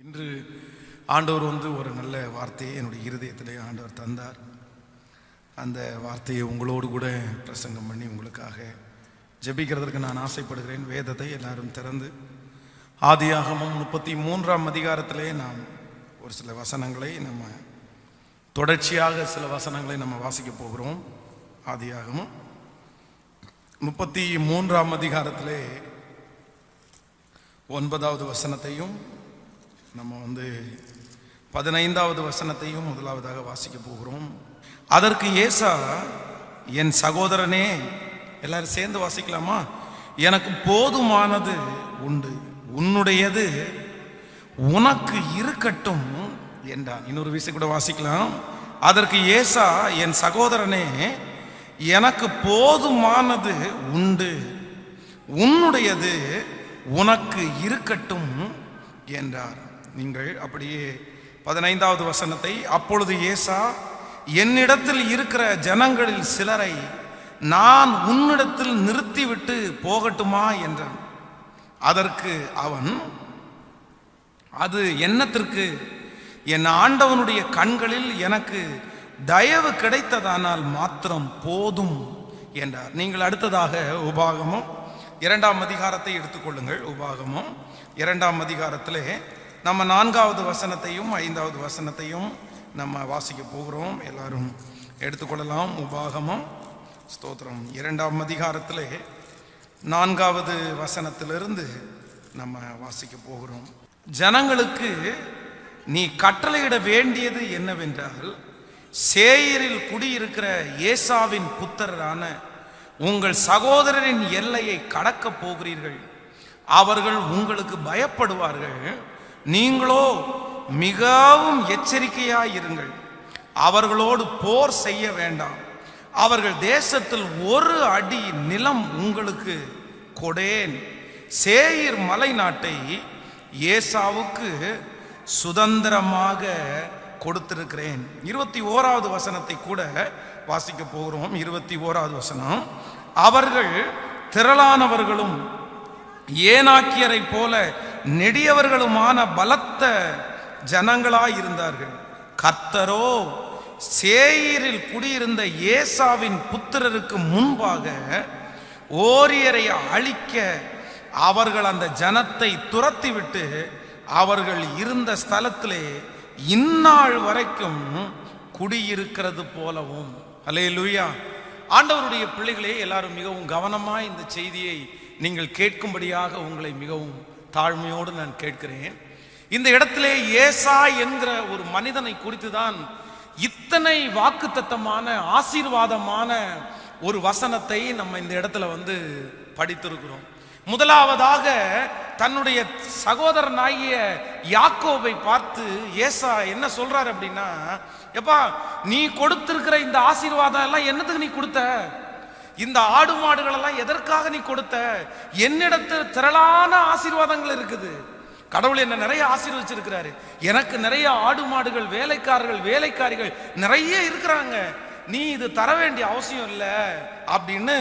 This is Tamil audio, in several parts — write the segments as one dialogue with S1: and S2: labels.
S1: இன்று ஆண்டவர் ஒரு நல்ல வார்த்தையை என்னுடைய இருதயத்திலே ஆண்டவர் தந்தார். அந்த வார்த்தையை உங்களோடு கூட பிரசங்கம் பண்ணி உங்களுக்காக ஜெபிக்கிறதுக்கு நான் ஆசைப்படுகிறேன். வேதத்தை எல்லாரும் திறந்து ஆதியாகமம் 33ஆம் அதிகாரத்திலே நாம் ஒரு சில வசனங்களை தொடர்ச்சியாக சில வசனங்களை நம்ம வாசிக்க போகிறோம். ஆதியாகமம் 33ஆம் அதிகாரத்திலே 9வது வசனத்தையும் நம்ம 15வது வசனத்தையும் முதலாவதாக வாசிக்க போகிறோம். அதற்கு ஏசா, என் சகோதரனே, எல்லாரும் சேர்ந்து வாசிக்கலாமா? எனக்கு போதுமானது உண்டு, உன்னுடையது உனக்கு இருக்கட்டும் என்றான். இன்னொரு விஷயம் கூட வாசிக்கலாம். அதற்கு ஏசா, என் சகோதரனே, எனக்கு போதுமானது உண்டு, உன்னுடையது உனக்கு இருக்கட்டும் என்றார். நீங்கள் அப்படியே 15வது வசனத்தை, அப்பொழுது ஏசா, என்னிடத்தில் இருக்கிற ஜனங்களில் சிலரை நான் உன்னிடத்தில் நிறுத்திவிட்டு போகட்டுமா என்றான். அதற்கு அவன், அது என்னத்திற்கு? என் ஆண்டவனுடைய கண்களில் எனக்கு தயவு கிடைத்ததானால் மாத்திரம் போதும் என்றார். நீங்கள் அடுத்ததாக உபாகமம் 2ஆம் அதிகாரத்தை எடுத்துக்கொள்ளுங்கள். உபாகமம் 2ஆம் அதிகாரத்திலே நம்ம 4வது வசனத்தையும் 5வது வசனத்தையும் நம்ம வாசிக்க போகிறோம். எல்லாரும் எடுத்துக்கொள்ளலாம். உபாகமம் ஸ்தோத்திரம் 2ஆம் அதிகாரத்திலே 4வது வசனத்திலிருந்து நம்ம வாசிக்க போகிறோம். ஜனங்களுக்கு நீ கட்டளையிட வேண்டியது என்னவென்றால், சேயீரில் குடியிருக்கிற ஏசாவின் புத்திரரான உங்கள் சகோதரரின் எல்லையை கடக்கப் போகிறீர்கள். அவர்கள் உங்களுக்கு பயப்படுவார்கள், நீங்களோ மிகவும் எச்சரிக்கையாயிருங்கள். அவர்களோடு போர் செய்ய வேண்டாம். அவர்கள் தேசத்தில் ஒரு அடி நிலம் உங்களுக்கு கொடேன். சேயீர் மலை நாட்டை ஏசாவுக்கு சுதந்திரமாக கொடுத்திருக்கிறேன். 21வது வசனத்தை கூட வாசிக்க போகிறோம். 21வது வசனம், அவர்கள் திரளானவர்களும் ஏனாக்கியரை போல நெடியவர்களுமான பலத்த ஜனங்களாயிருந்தார்கள். கர்த்தரோ சேயீரில் குடியிருந்த ஏசாவின் புத்திரருக்கு முன்பாக ஓரியரை அழிக்க அவர்கள் அந்த ஜனத்தை துரத்திவிட்டு அவர்கள் இருந்த ஸ்தலத்திலே இந்நாள் வரைக்கும் குடியிருக்கிறது போலவும். அல்லேலூயா. ஆண்டவருடைய பிள்ளைகளே, எல்லாரும் மிகவும் கவனமாய் இந்த செய்தியை நீங்கள் கேட்கும்படியாக உங்களை மிகவும் தாழ்மையோடு நான் கேட்கிறேன். இந்த இடத்திலே ஏசா என்கிற ஒரு மனிதனை குறித்து தான் இத்தனை வாக்குத்தத்தமான ஆசீர்வாதமான ஒரு வசனத்தை நம்ம இந்த இடத்துல படித்திருக்கிறோம். முதலாவதாக தன்னுடைய சகோதரனாகிய யாக்கோபை பார்த்து ஏசா என்ன சொல்றாரு அப்படின்னா, எப்பா, நீ கொடுத்திருக்கிற இந்த ஆசீர்வாதம் எல்லாம் என்னத்துக்கு நீ கொடுத்த? இந்த ஆடு மாடுகள் எல்லாம் எதற்காக நீ கொடுத்த? என்னிடத்தில் திரளான ஆசீர்வாதங்கள் இருக்குது. கடவுள் என்ன நிறைய ஆசீர்வச்சிருக்கிறாரு. எனக்கு நிறைய ஆடு மாடுகள், வேலைக்காரர்கள், வேலைக்காரிகள் நிறைய இருக்கிறாங்க. நீ இது தர வேண்டிய அவசியம் இல்லை அப்படின்னு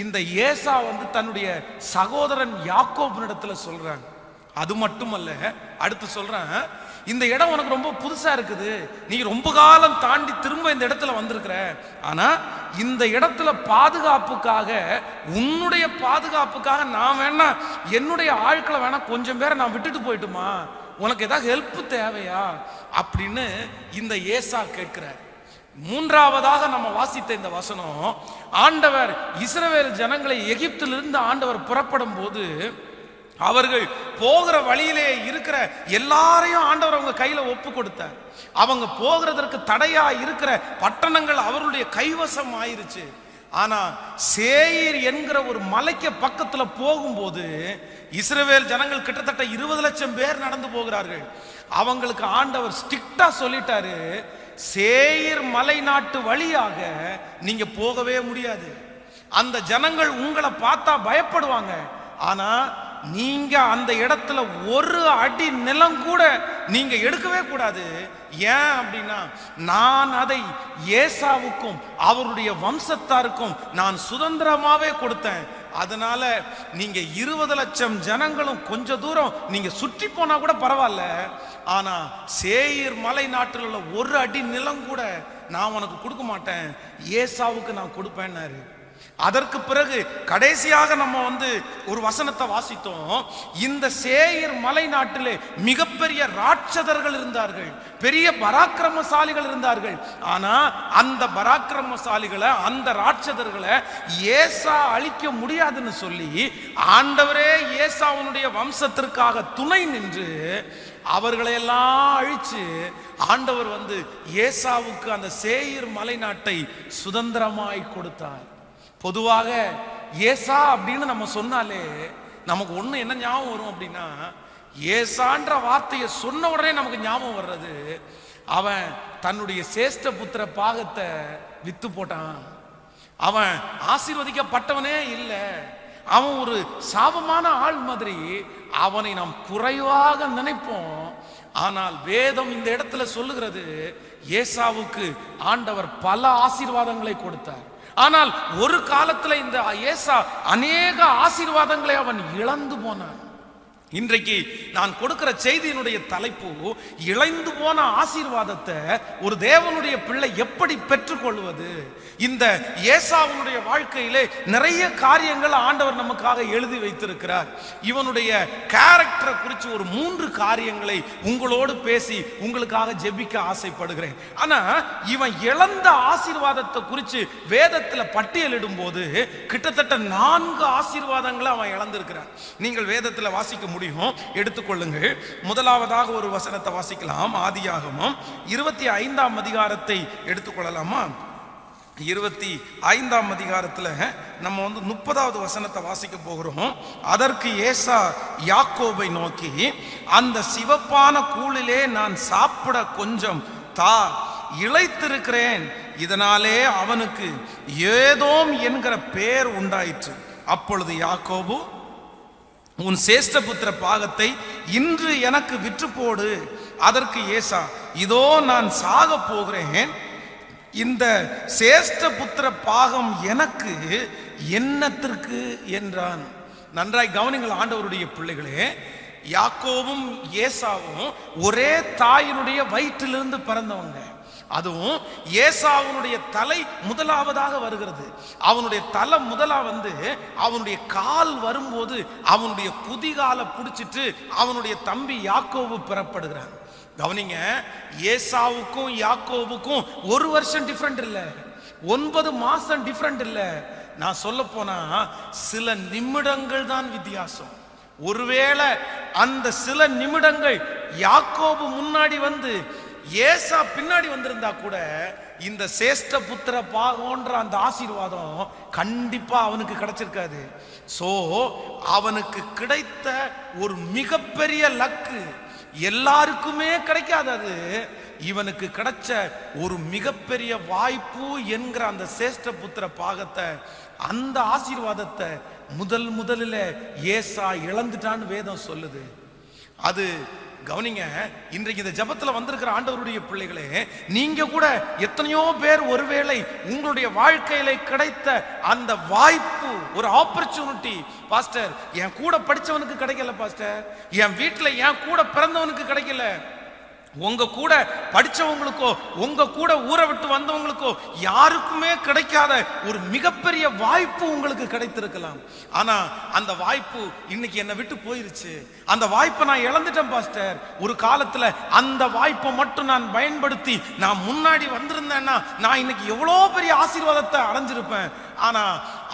S1: இந்த ஏசா தன்னுடைய சகோதரன் யாக்கோபினிடத்துல சொல்றாங்க. அது மட்டுமல்ல, அடுத்து சொல்றேன், இந்த இடம் உனக்கு ரொம்ப புதுசா இருக்குது, நீ ரொம்ப காலம் தாண்டி திரும்ப இந்த இடத்துல வந்திருக்கிற, ஆனா இந்த இடத்துல பாதுகாப்புக்காக, உன்னுடைய பாதுகாப்புக்காக நான் வேணா என்னுடைய ஆட்களை வேணா கொஞ்சம் பேரை நான் விட்டுட்டு போயிட்டுமா, உனக்கு ஏதாவது ஹெல்ப் தேவையா அப்படின்னு இந்த ஏசா கேட்கிறார். மூன்றாவதாக நம்ம வாசித்த இந்த வசனம், ஆண்டவர் இஸ்ரவேல் ஜனங்களை எகிப்திலிருந்து ஆண்டவர் புறப்படும் போது அவர்கள் போகிற வழியிலே இருக்கிற எல்லாரையும் ஆண்டவர் அவங்க கையில ஒப்பு கொடுத்தார். அவங்க போகிறதற்கு தடையா இருக்கிற பட்டணங்கள் அவருடைய கைவசம் ஆயிருச்சு. ஆனா சேயீர் என்கிற ஒரு மலைக்கு பக்கத்துல போகும்போது இஸ்ரவேல் ஜனங்கள் கிட்டத்தட்ட 20 லட்சம் பேர் நடந்து போகிறார்கள். அவங்களுக்கு ஆண்டவர் ஸ்ட்ரிக்டா சொல்லிட்டாரு, சேயீர் மலை நாட்டு வழியாக நீங்க போகவே முடியாது. அந்த ஜனங்கள் உங்களை பார்த்தா பயப்படுவாங்க. ஆனா நீங்க அந்த இடத்துல ஒரு அடி நிலம் கூட நீங்க எடுக்கவே கூடாது. ஏன் அப்படின்னா, நான் அதை ஏசாவுக்கும் அவருடைய வம்சத்தாருக்கும் நான் சுதந்திரமாவே கொடுத்தேன். அதனால நீங்க 20 லட்சம் ஜனங்களும் கொஞ்ச தூரம் நீங்க சுற்றி போனா கூட பரவாயில்ல, ஆனா சேயீர் மலை நாட்டில் உள்ள ஒரு அடி நிலம் கூட நான் உனக்கு கொடுக்க மாட்டேன், ஏசாவுக்கு நான் கொடுப்பேன்னாரு. அதற்கு பிறகு கடைசியாக நம்ம ஒரு வசனத்தை வாசித்தோம். இந்த சேயீர் மலை நாட்டிலே மிகப்பெரிய ராட்சதர்கள் இருந்தார்கள், பெரிய பராக்கிரமசாலிகள் இருந்தார்கள். ஆனா அந்த பராக்கிரமசாலிகளை, அந்த ராட்சதர்களை ஏசா அழிக்க முடியாதுன்னு சொல்லி ஆண்டவரே ஏசாவுடைய வம்சத்திற்காக துணை நின்று அவர்களையெல்லாம் அழிச்சு ஆண்டவர் ஏசாவுக்கு அந்த சேயீர் மலை நாட்டை சுதந்திரமாய் கொடுத்தார். பொதுவாக ஏசா அப்படின்னு நம்ம சொன்னாலே நமக்கு ஒண்ணு என்ன ஞாபகம் வரும் அப்படின்னா, ஏசான்ற வார்த்தையை சொன்ன உடனே நமக்கு ஞாபகம் வர்றது, அவன் தன்னுடைய சேஷ்ட புத்திர பாகத்தை வித்து போட்டான், அவன் ஆசீர்வதிக்கப்பட்டவனே இல்லை, அவன் ஒரு சாபமான ஆள் மாதிரி அவனை நாம் குறைவாக நினைப்போம். ஆனால் வேதம் இந்த இடத்துல சொல்லுகிறது, ஏசாவுக்கு ஆண்டவர் பல ஆசீர்வாதங்களை கொடுத்தார். ஆனால் ஒரு காலத்துல இந்த ஏசா அநேக ஆசீர்வாதங்களை அவன் இழந்து போனான். இன்றைக்கு நான் கொடுக்கிற செய்தியினுடைய தலைப்பு, இழந்து போன ஆசீர்வாதத்தை ஒரு தேவனுடைய பிள்ளை எப்படி பெற்றுக்கொள்வது. இந்த ஏசாவுடைய வாழ்க்கையிலே நிறைய காரியங்கள் ஆண்டவர் நமக்காக எழுதி வைத்திருக்கிறார். இவனுடைய கேரக்டரை குறித்து ஒரு 3 காரியங்களை உங்களோடு பேசி உங்களுக்காக ஜெபிக்க ஆசைப்படுகிறேன். ஆனா இவன் இழந்த ஆசீர்வாதத்தை குறித்து வேதத்தில் பட்டியலிடும் போது கிட்டத்தட்ட 4 ஆசீர்வாதங்களை அவன் இழந்திருக்கிறான். நீங்கள் வேதத்தில் வாசிக்க முடியும், எடுத்துக்கொள்ளுங்கள். முதலாவதாக ஒரு வசனத்தை வாசிக்கலாம். ஆதியாகமம் 25ஆம் அதிகாரத்தை எடுத்துக்கொள்ளலாமா? 25ஆம் அதிகாரத்தில் நம்ம 30வது வசனத்தை வாசிக்க போகிறோம். அதற்கு ஏசா யாக்கோபை நோக்கி, அந்த சிவப்பான கூழிலே நான் சாப்பிட கொஞ்சம் தா, இளைத்திருக்கிறேன். இதனாலே அவனுக்கு ஏதோம் என்கிற பெயர் உண்டாயிற்று. அப்பொழுது யாக்கோபு, உன் சேஷ்டபுத்திர பாகத்தை இன்று எனக்கு விற்று போடு. அதற்கு ஏசா, இதோ நான் சாக போகிறேன், இந்த சேஷ்டபுத்திர பாகம் எனக்கு என்னத்திற்கு என்றான். நன்றாய் கவனிங்கள் ஆண்டவருடைய பிள்ளைகளே, யாக்கோவும் ஏசாவும் ஒரே தாயினுடைய வயிற்றிலிருந்து பிறந்தவங்க. அதுவும் ஏசாவுடைய தலை முதலாவதாக வருகிறது. அவனுடைய தலை முதலா அவனுடைய கால் வரும்போது அவனுடைய குதிகாலை பிடிச்சிட்டு அவனுடைய தம்பி யாக்கோபு பெறப்படுகிறான். கவனிங்க, ஏசாவுக்கும் யாக்கோபுக்கும் 1 வருஷம் டிஃபரெண்ட் இல்லை, 9 மாசம் டிஃபரெண்ட் இல்லை. நான் சொல்ல போனா சில நிமிடங்கள் தான் வித்தியாசம். ஒருவேளை அந்த சில நிமிடங்கள் யாக்கோபு முன்னாடி ஏசா பின்னாடி வந்திருந்தா கூட இந்த சேஷ்ட புத்திர பாகம்ன்ற அந்த ஆசீர்வாதம் கண்டிப்பா அவனுக்கு கிடைச்சிருக்காது. சோ அவனுக்கு கிடைத்த ஒரு மிகப்பெரிய லக்கு, எல்லாருக்குமே கிடைக்காதது, இவனுக்கு கிடைச்ச ஒரு மிகப்பெரிய வாய்ப்பு என்கிற அந்த சேஷ்ட புத்திர பாகத்தை, அந்த ஆசீர்வாதத்தை முதலில் ஏசா இழந்துட்டான்னு வேதம் சொல்லுது. அது கவனிங்க, இன்றைக்கு இந்த ஜபத்துல வந்திருக்கிற ஆண்டவருடைய பிள்ளைகளே, நீங்க கூட எத்தனையோ பேர் ஒருவேளை உங்களுடைய வாழ்க்கையில கிடைத்த அந்த வாய்ப்பு, ஒரு ஆப்பர்ச்சுனிட்டி, பாஸ்டர் என் கூட படிச்சவனுக்கு கிடைக்கல, பாஸ்டர் என் வீட்டுல என் கூட பிறந்தவனுக்கு கிடைக்கல, உங்க கூட படிச்சவங்களுக்கோ உங்க கூட ஊரை விட்டு வந்தவங்களுக்கோ யாருக்குமே கிடைக்காத ஒரு மிகப்பெரிய வாய்ப்பு உங்களுக்கு கிடைத்திருக்கலாம். ஆனா அந்த வாய்ப்பு இன்னைக்கு என்னை விட்டு போயிருச்சு, அந்த வாய்ப்பை நான் இழந்துட்டேன் பாஸ்டர். ஒரு காலத்துல அந்த வாய்ப்பை மட்டும் நான் பயன்படுத்தி நான் முன்னாடி வந்திருந்தேன்னா நான் இன்னைக்கு எவ்வளோ பெரிய ஆசீர்வாதத்தை அடைஞ்சிருப்பேன். ஆனா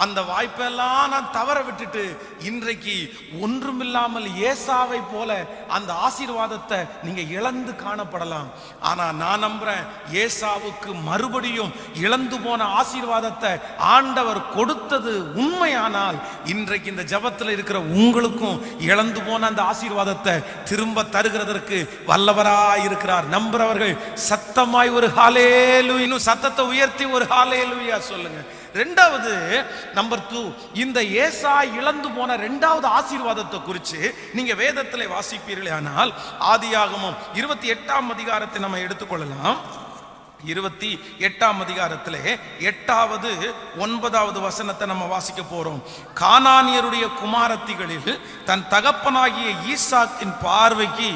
S1: அந்த வாய்ப்பெல்லாம் நான் தவற விட்டுட்டு இன்றைக்கு ஒன்றுமில்லாமல் ஏசாவை போல அந்த ஆசீர்வாதத்தை நீங்க இழந்து காணப்படலாம். ஆனா நான் நம்புறேன், ஏசாவுக்கு மறுபடியும் இழந்து போன ஆசீர்வாதத்தை ஆண்டவர் கொடுத்தது உண்மையானால் இன்றைக்கு இந்த ஜபத்தில் இருக்கிற உங்களுக்கும் இழந்து போன அந்த ஆசீர்வாதத்தை திரும்ப தருகிறதற்கு வல்லவராய் இருக்கிறார். நம்புறவர்கள் சத்தமாய் ஒரு ஹல்லேலூயா, இன்னும் சத்தத்தை உயர்த்தி ஒரு ஹல்லேலூயா சொல்லுங்க. ரெண்டாவது, நம்பர் 2, இந்த ஏசா இழந்து போன 2வது ஆசீர்வாதத்தை குறித்து நீங்க வேதத்தில் வாசிப்பீர்களே ஆனால் ஆதியாகமம் 28ஆம் அதிகாரத்தை நம்ம எடுத்துக்கொள்ளலாம். 28ஆம் அதிகாரத்திலே 8வது 9வது வசனத்தை நம்ம வாசிக்க போறோம். கானானியருடைய குமாரத்திகளில் தன் தகப்பனாகிய ஈசாக்கின் பார்வைக்கு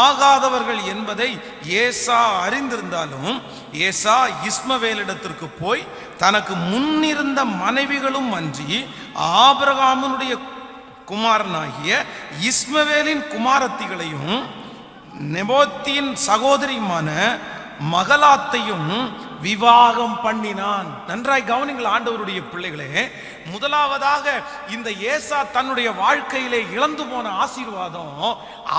S1: ஆகாதவர்கள் என்பதை ஏசா அறிந்திருந்தாலும் ஏசா இஸ்மவேலிடத்திற்கு போய் தனக்கு முன்னிருந்த மனைவிகளும் அன்றி ஆபிரகாமுடைய குமாரனாகிய இஸ்மவேலின் குமாரத்திகளையும் நெபோத்தின் சகோதரியுமான மகலாத்தையும் விவாகம் பண்ணினான். நன்றாய் கவனிங்கள் ஆண்டவருடைய பிள்ளைகளே. முதலாவதாக இந்த ஏசா தன்னுடைய வாழ்க்கையிலே இழந்து போன ஆசீர்வாதம்,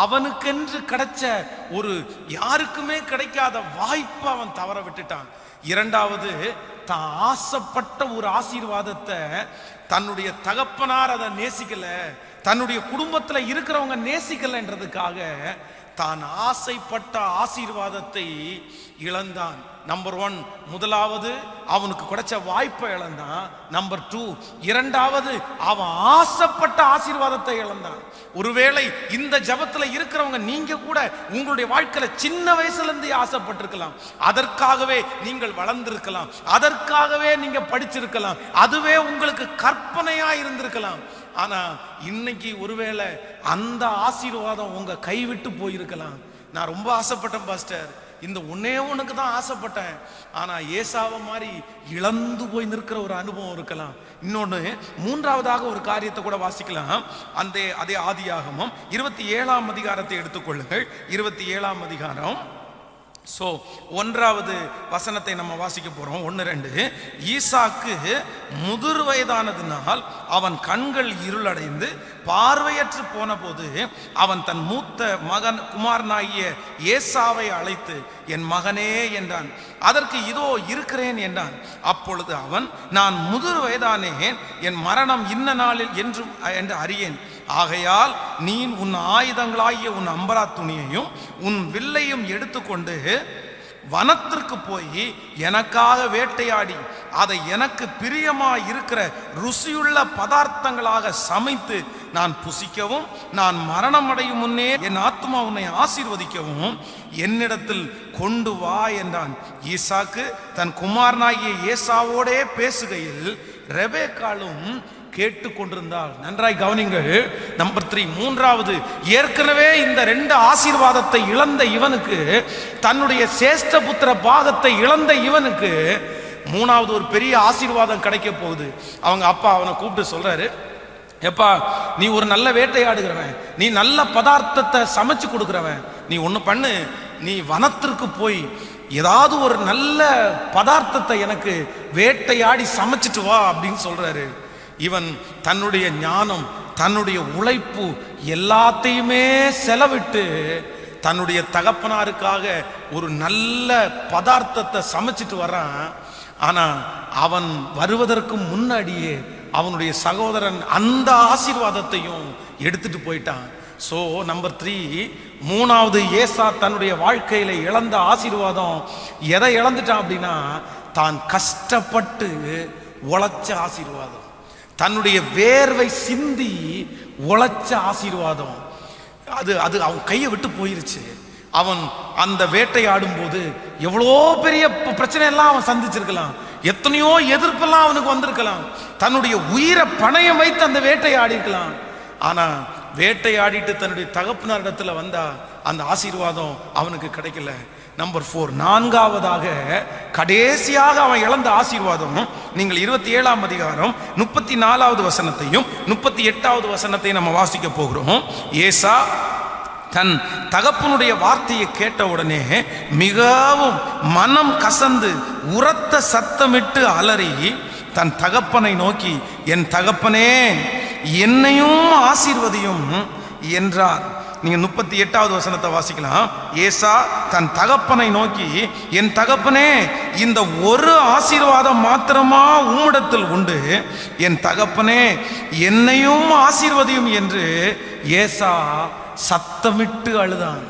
S1: அவனுக்கென்று கிடைச்ச ஒரு யாருக்குமே கிடைக்காத வாய்ப்பை அவன் தவற விட்டுட்டான். இரண்டாவது, தான் ஆசைப்பட்ட ஒரு ஆசீர்வாதத்தை தன்னுடைய தகப்பனார் அதை நேசிக்கல, தன்னுடைய குடும்பத்துல இருக்கிறவங்க நேசிக்கலன்றதுக்காக தான் ஆசைப்பட்ட ஆசீர்வாதத்தை இழந்தான். நம்பர் 1, முதலாவது அவனுக்கு கிடைச்ச வாய்ப்பை இழந்தான். நம்பர் 2, இரண்டாவது அவன் ஆசைப்பட்ட ஆசீர்வாதத்தை இழந்தான். ஒருவேளை இந்த ஜபத்துல இருக்கிறவங்க நீங்க கூட உங்களுடைய வாழ்க்கையில சின்ன வயசுல இருந்து ஆசைப்பட்டிருக்கலாம், அதற்காகவே நீங்கள் வளர்ந்திருக்கலாம், அதற்காகவே நீங்க படிச்சிருக்கலாம், அதுவே உங்களுக்கு கற்பனையா இருந்திருக்கலாம். ஆனா இன்னைக்கு ஒருவேளை அந்த ஆசீர்வாதம் உங்க கைவிட்டு போயிருக்கலாம். நான் ரொம்ப ஆசைப்பட்டேன் பாஸ்டர், இந்த ஒன்னே ஒண்ணுக்கு தான் ஆசைப்பட்டேன், ஆனா ஏசாவை மாதிரி இழந்து போய் நிற்கிற ஒரு அனுபவம் இருக்கலாம். இன்னொன்னு, மூன்றாவதாக ஒரு காரியத்தை கூட வாசிக்கலாம். அதே ஆதியாகமம் 27ஆம் அதிகாரத்தை எடுத்துக்கொள்ளுங்கள். 27ஆம் அதிகாரம் 1வது வசனத்தை நம்ம வாசிக்க போறோம். 1-2. ஈசாக்கு முதிர் வயதானதினால் அவன் கண்கள் இருளடைந்து பார்வையற்று போன போது அவன் தன் மூத்த மகன் குமாரனாகிய ஏசாவை அழைத்து, என் மகனே என்றான். அதற்கு இதோ இருக்கிறேன் என்றான். அப்பொழுது அவன், நான் முதிர் வயதானேன், என் மரணம் இன்ன நாளில் என்று அறியேன். ஆகையால் நீ உன் ஆயுதங்களாகிய உன் அம்பரா துணியையும் உன் வில்லையும் எடுத்துக்கொண்டு வனத்திற்கு போய் எனக்காக வேட்டையாடி அதை எனக்கு பிரியமா இருக்கிற ருசியுள்ள பதார்த்தங்களாக சமைத்து நான் புசிக்கவும், நான் மரணம் அடையும் முன்னே என் ஆத்மா உன்னை ஆசீர்வதிக்கவும் என்னிடத்தில் கொண்டு வா என்றான். ஈசாக்கு தன் குமாரனாகிய ஏசாவோடே பேசுகையில் ரெபெக்காளும் கேட்டுக்கொண்டிருந்தாள். நன்றாய் கவனிங்கள். நம்பர் 3, மூன்றாவது, ஏற்கனவே இந்த 2 ஆசீர்வாதத்தை இழந்த இவனுக்கு, தன்னுடைய சேஷ்ட புத்திர பாகத்தை இழந்த இவனுக்கு மூணாவது ஒரு பெரிய ஆசீர்வாதம் கிடைக்க போகுது. அவங்க அப்பா அவனை கூப்பிட்டு சொல்றாரு, எப்பா, நீ ஒரு நல்ல வேட்டையாடுகிறவன், நீ நல்ல பதார்த்தத்தை சமைச்சு கொடுக்கிறவன், நீ ஒன்று பண்ணு, நீ வனத்திற்கு போய் ஏதாவது ஒரு நல்ல பதார்த்தத்தை எனக்கு வேட்டையாடி சமைச்சிட்டு வா அப்படின்னு சொல்றாரு. இவன் தன்னுடைய ஞானம், தன்னுடைய உழைப்பு எல்லாத்தையுமே செலவிட்டு தன்னுடைய தகப்பனாருக்காக ஒரு நல்ல பதார்த்தத்தை சமைச்சிட்டு வர்றான். ஆனா அவன் வருவதற்கு முன்னாடியே அவனுடைய சகோதரன் அந்த ஆசீர்வாதத்தையும் எடுத்துட்டு போயிட்டான். ஸோ நம்பர் 3, மூணாவது ஏசா தன்னுடைய வாழ்க்கையில இழந்த ஆசீர்வாதம் எதை இழந்துட்டான் அப்படின்னா, தான் கஷ்டப்பட்டு உழைச்ச ஆசீர்வாதம், தன்னுடைய வேர்வை சிந்தி உழைச்ச ஆசீர்வாதம், அது அவன் கையை விட்டு போயிருச்சு. அவன் அந்த வேட்டையாடும் போது எவ்வளோ பெரிய பிரச்சனை எல்லாம் அவன் சந்திச்சிருக்கலாம், எத்தனையோ எதிர்ப்பெல்லாம் அவனுக்கு வந்திருக்கலாம், தன்னுடைய உயிரை பணயம் வைத்து அந்த வேட்டையாடி இருக்கலாம். ஆனா வேட்டையாடிட்டு தன்னுடைய தகப்பனாரிடத்துல வந்தா அந்த ஆசீர்வாதம் அவனுக்கு கிடைக்கல. நம்பர் 4, நான்காவதாக கடைசியாக அவன் இழந்த ஆசீர்வாதம், நீங்கள் 27ஆம் அதிகாரம் 34வது வசனத்தையும் 38வது வசனத்தையும் நம்ம வாசிக்க போகிறோம். ஏசா தன் தகப்பனுடைய வார்த்தையை கேட்ட உடனே மிகவும் மனம் கசந்து உரத்த சத்தமிட்டு அலறி தன் தகப்பனை நோக்கி, என் தகப்பனே, என்னையும் ஆசீர்வதியும் என்றார். நீங்க 38வது வசனத்தை வாசிக்கலாம். ஏசா தன் தகப்பனை நோக்கி, என் தகப்பனே, இந்த ஒரு ஆசீர்வாதம் மாத்திரமா உம்மிடத்தில் உண்டு, என் தகப்பனே, என்னையும் ஆசீர்வதியும் என்று ஏசா சத்தமிட்டு அழுதான்.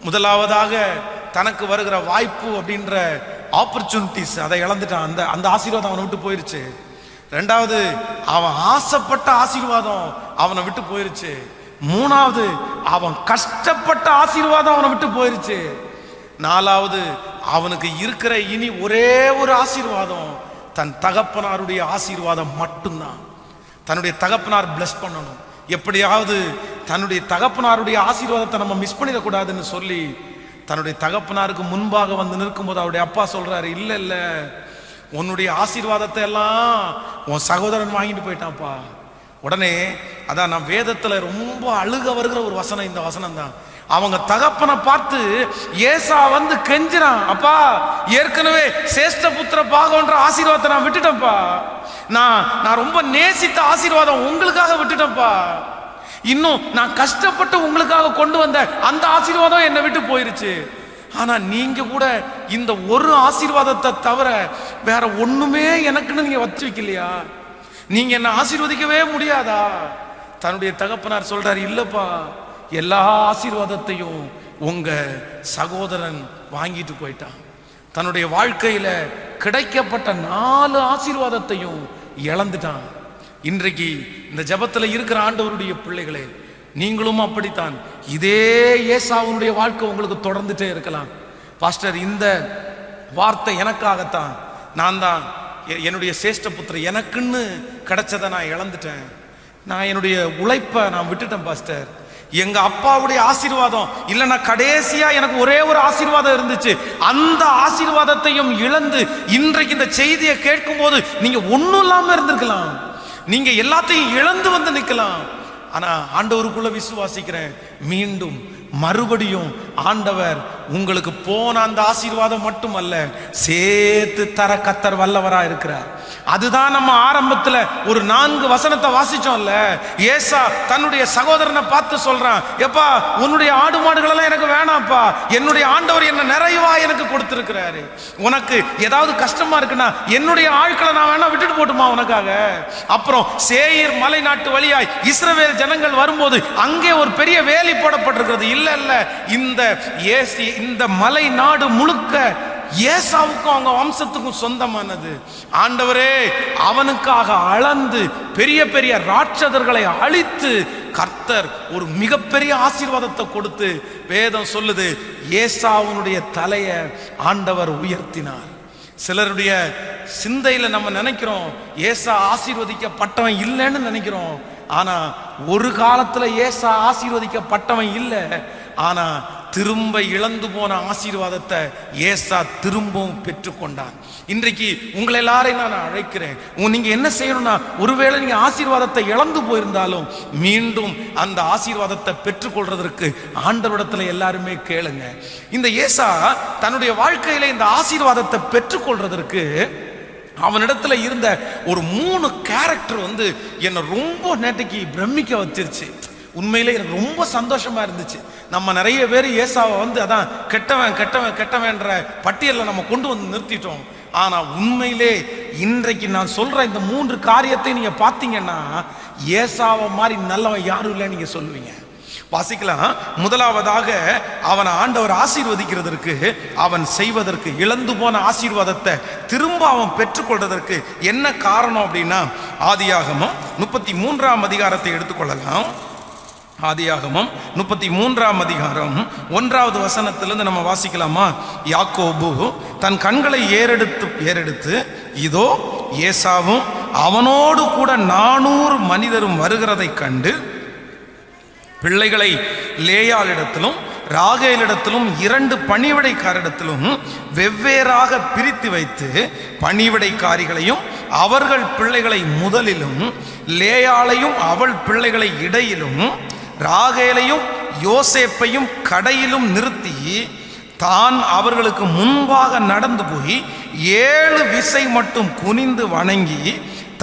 S1: முதலாவதாக தனக்கு வருகிற வாய்ப்பு அப்படின்ற ஆப்பர்ச்சுனிட்டிஸ் அதை இழந்துட்டான். அந்த ஆசீர்வாதம் அவனை விட்டு போயிருச்சு. ரெண்டாவது, அவன் ஆசைப்பட்ட ஆசீர்வாதம் அவனை விட்டு போயிருச்சு. மூணாவது, அவன் கஷ்டப்பட்ட ஆசீர்வாதம் அவனை விட்டு போயிருச்சு. நாலாவது, அவனுக்கு இருக்கிற இனி ஒரே ஒரு ஆசீர்வாதம், தன் தகப்பனாருடைய ஆசீர்வாதம் மட்டும்தான். தன்னுடைய தகப்பனார் பிளஸ் பண்ணணும், எப்படியாவது தன்னுடைய தகப்பனாருடைய ஆசீர்வாதத்தை நம்ம மிஸ் பண்ணிடக்கூடாதுன்னு சொல்லி தன்னுடைய தகப்பனாருக்கு முன்பாக வந்து நிற்கும்போது அவருடைய அப்பா சொல்றாரு, இல்ல இல்ல, உன்னுடைய ஆசீர்வாதத்தை எல்லாம் உன் சகோதரன் வாங்கிட்டு போயிட்டான்ப்பா. உடனே அதான் நான் வேதத்துல ரொம்ப அழுக வருகிற ஒரு வசனம் இந்த வசனம் தான். அவங்க தகப்பனை பார்த்து ஏசா வந்து கெஞ்சிறான், அப்பா ஏற்கனவே சேஷ்ட புத்திர பாகம்ன்ற ஆசீர்வாதத்தை நான் விட்டுட்டேன்ப்பா, நான் ரொம்ப நேசித்த ஆசீர்வாதம் உங்களுக்காக விட்டுட்டேன்ப்பா, இன்னும் நான் கஷ்டப்பட்டு உங்களுக்காக கொண்டு வந்த அந்த ஆசீர்வாதம் என்னை விட்டு போயிருச்சு. ஆனா நீங்க கூட இந்த ஒரு ஆசீர்வாதத்தை தவிர வேற ஒண்ணுமே எனக்குன்னு நீங்க வச்சு வைக்கலையா? நீங்க என்ன ஆசீர்வதிக்கவே முடியாதா? தன்னுடைய தகப்பனார் சொல்றாரு, இல்லப்பா, எல்லா ஆசீர்வாதத்தையும் உங்க சகோதரன் வாங்கிட்டு போயிட்டான். தன்னுடைய வாழ்க்கையில கிடைக்கப்பட்ட 4 ஆசீர்வாதத்தையும் இழந்துட்டான். இன்றைக்கு இந்த ஜெபத்துல இருக்கிற ஆண்டவருடைய பிள்ளைகளே, நீங்களும் அப்படித்தான். இதே ஏசாவுடைய வாழ்க்கை உங்களுக்கு தொடர்ந்துட்டே இருக்கலாம். பாஸ்டர், இந்த வார்த்தை எனக்காகத்தான், நான் தான் என்னுடைய சேஷ்ட புத்திர எனக்குன்னு கிடைச்சதை நான் இழந்துட்டேன், நான் என்னுடைய உழைப்பை நான் விட்டுட்டேன் பாஸ்டர், எங்க அப்பாவுடைய ஆசீர்வாதம் இல்லைன்னா கடைசியா எனக்கு ஒரே ஒரு ஆசீர்வாதம் இருந்துச்சு, அந்த ஆசீர்வாதத்தையும் இழந்து இன்றைக்கு இந்த செய்தியை கேட்கும் போது நீங்க ஒன்றும் இல்லாம இருந்திருக்கலாம், நீங்க எல்லாத்தையும் இழந்து வந்து நிற்கலாம். ஆனா ஆண்டவருக்குள்ள விசுவாசிக்கிறேன், மீண்டும் மறுபடியும் ஆண்டவர் உங்களுக்கு போன அந்த ஆசீர்வாதம் மட்டுமல்ல, சேர்த்து தர கர்த்தர் வல்லவரா இருக்கிறார். அதுதான் நம்ம ஆரம்பத்துல ஒரு 4 வசனத்தை வாசிச்சோம்ல. ஏசா தன்னுடைய சகோதரனை பார்த்து சொல்றான், எப்பா உன்னுடைய ஆடு மாடுகள் எல்லாம் எனக்கு வேணாம்ப்பா, என்னுடைய ஆண்டவர் என்ன நிறைவா எனக்கு கொடுத்திருக்கிறாரு, உனக்கு ஏதாவது கஷ்டமா இருக்குன்னா என்னுடைய ஆட்களை நான் வேணா விட்டுட்டு போட்டுமா உனக்காக. அப்புறம் சேயீர் மலை நாட்டு வழியாய் இஸ்ரவேல் ஜனங்கள் வரும்போது அங்கே ஒரு பெரிய வேலி போடப்பட்டிருக்கிறது. இல்ல இல்ல, இந்த மலை நாடு முழுக்க ஏசாவுக்கும் அவங்க வம்சத்துக்கும் சொந்தமானது. ஆண்டவரே அவனுக்காக அளந்து பெரிய பெரிய ராட்சதர்களை அழித்து கர்த்தர் ஒரு மிகப்பெரிய ஆசீர்வாதத்தை கொடுத்து, வேதம் சொல்லுது, ஏசாவுடைய தலையை ஆண்டவர் உயர்த்தினார். சிலருடைய சிந்தையில நம்ம நினைக்கிறோம் ஏசா ஆசீர்வதிக்கப்பட்டவன் இல்லைன்னு நினைக்கிறோம். ஆனா ஒரு காலத்துல ஏசா ஆசீர்வதிக்கப்பட்டவன் இல்லை, ஆனா திரும்ப இழந்து போன ஆசீர்வாதத்தை ஏசா திரும்பவும் பெற்றுக்கொண்டான். இன்றைக்கு உங்களை எல்லாரையும் நான் அழைக்கிறேன், நீங்க என்ன செய்யணும்னா, ஒருவேளை நீங்க ஆசீர்வாதத்தை இழந்து போயிருந்தாலும் மீண்டும் அந்த ஆசீர்வாதத்தை பெற்றுக்கொள்றதற்கு ஆண்டவரிடத்துல எல்லாருமே கேளுங்க. இந்த ஏசா தன்னுடைய வாழ்க்கையில இந்த ஆசீர்வாதத்தை பெற்றுக்கொள்றதற்கு அவனிடத்துல இருந்த ஒரு 3 கேரக்டர் வந்து என்னை ரொம்ப நேற்றைக்கு பிரமிக்க வச்சிருச்சு. உண்மையிலே எனக்கு ரொம்ப சந்தோஷமா இருந்துச்சு. நம்ம நிறைய பேர் ஏசாவை வந்து அதான் கெட்டவன் கெட்டவன் கெட்டவன்ற பட்டியலில் நம்ம கொண்டு வந்து நிறுத்திட்டோம். ஆனா உண்மையிலே இன்றைக்கு நான் சொல்ற இந்த 3 காரியத்தை நீங்க பார்த்தீங்கன்னா ஏசாவை மாதிரி நல்லவன் யாரும் இல்லை நீங்க சொல்லுவீங்க. வாசிக்கலாம். முதலாவதாக அவன் ஆண்டவர் ஆசீர்வதிக்கிறதற்கு, அவன் செய்வதற்கு, இழந்து போன ஆசீர்வாதத்தை திரும்ப அவன் பெற்றுக்கொள்வதற்கு என்ன காரணம் அப்படின்னா, ஆதியாகமம் 33ஆம் அதிகாரத்தை எடுத்துக்கொள்ளலாம். ஆதியாகமம் 33ஆம் அதிகாரம் 1வது வசனத்திலிருந்து நம்ம வாசிக்கலாமா? யாக்கோபு தன் கண்களை ஏறெடுத்து இதோ ஏசாவும் அவனோடு கூட 400 மனிதரும் வருகிறதை கண்டு பிள்ளைகளை லேயாளிடத்திலும் ராகேலிடத்திலும் 2 பணிவிடைக்காரிடத்திலும் வெவ்வேறாக பிரித்து வைத்து பணிவிடைக்காரிகளையும் அவர்கள் பிள்ளைகளை முதலிலும் லேயாளையும் அவள் பிள்ளைகளை இடையிலும் ராகேலையும் யோசேப்பையும் கடையிலும் நிறுத்தி தான் அவர்களுக்கு முன்பாக நடந்து போய் 7 விசை மட்டும் குனிந்து வணங்கி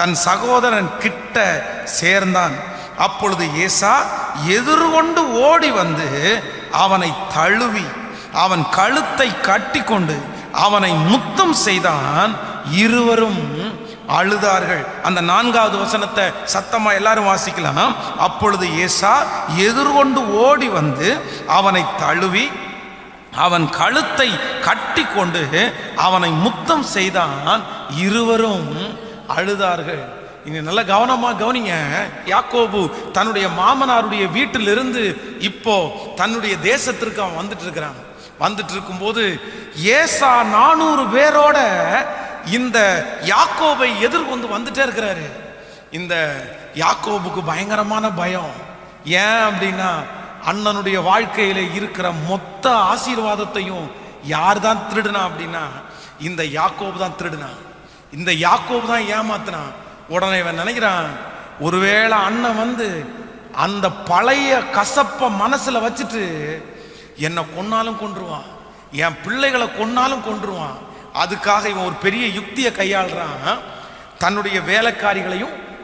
S1: தன் சகோதரன் கிட்ட சேர்ந்தான். அப்பொழுது ஏசா எதிர்கொண்டு ஓடி வந்து அவனை தழுவி அவன் கழுத்தை கட்டி கொண்டு அவனை முத்தம் செய்தான். இருவரும் அழுதார்கள். அந்த 4வது வசனத்தை சத்தமா எல்லாரும் வாசிக்கலாம். அப்பொழுது ஏசா எதிர்கொண்டு ஓடி வந்து அவனை தழுவி அவன் கழுத்தை கட்டி கொண்டு அவனை முத்தம் செய்தான். இருவரும் அழுதார்கள். இங்க நல்ல கவனமா கவனிங்க. யாக்கோபு தன்னுடைய மாமனாருடைய வீட்டிலிருந்து இப்போ தன்னுடைய தேசத்திற்கு அவன் வந்துட்டு இருக்கிறான். வந்துட்டு இருக்கும்போது ஏசா 400 பேரோட இந்த யாக்கோபை எதிர்கொண்டு வந்துட்டே இருக்கிறாரு. இந்த யாக்கோபுக்கு பயங்கரமான பயம். ஏன் அப்படின்னா அண்ணனுடைய வாழ்க்கையில இருக்கிற மொத்த ஆசீர்வாதத்தையும் யார் தான் திருடுனா அப்படின்னா இந்த யாக்கோபு தான் திருடுனா, இந்த யாக்கோபு தான் ஏமாத்தினான். உடனே இவன் நினைக்கிறான், ஒருவேளை அண்ணன் வந்து அந்த பழைய கசப்ப மனசுல வச்சுட்டு என்னை கொன்னாலும் கொன்றுவான், என் பிள்ளைகளை கொன்னாலும் கொன்றுவான். அதுக்காக இவன் ஒரு பெரிய யுக்தியை கையாளுறான். தன்னுடைய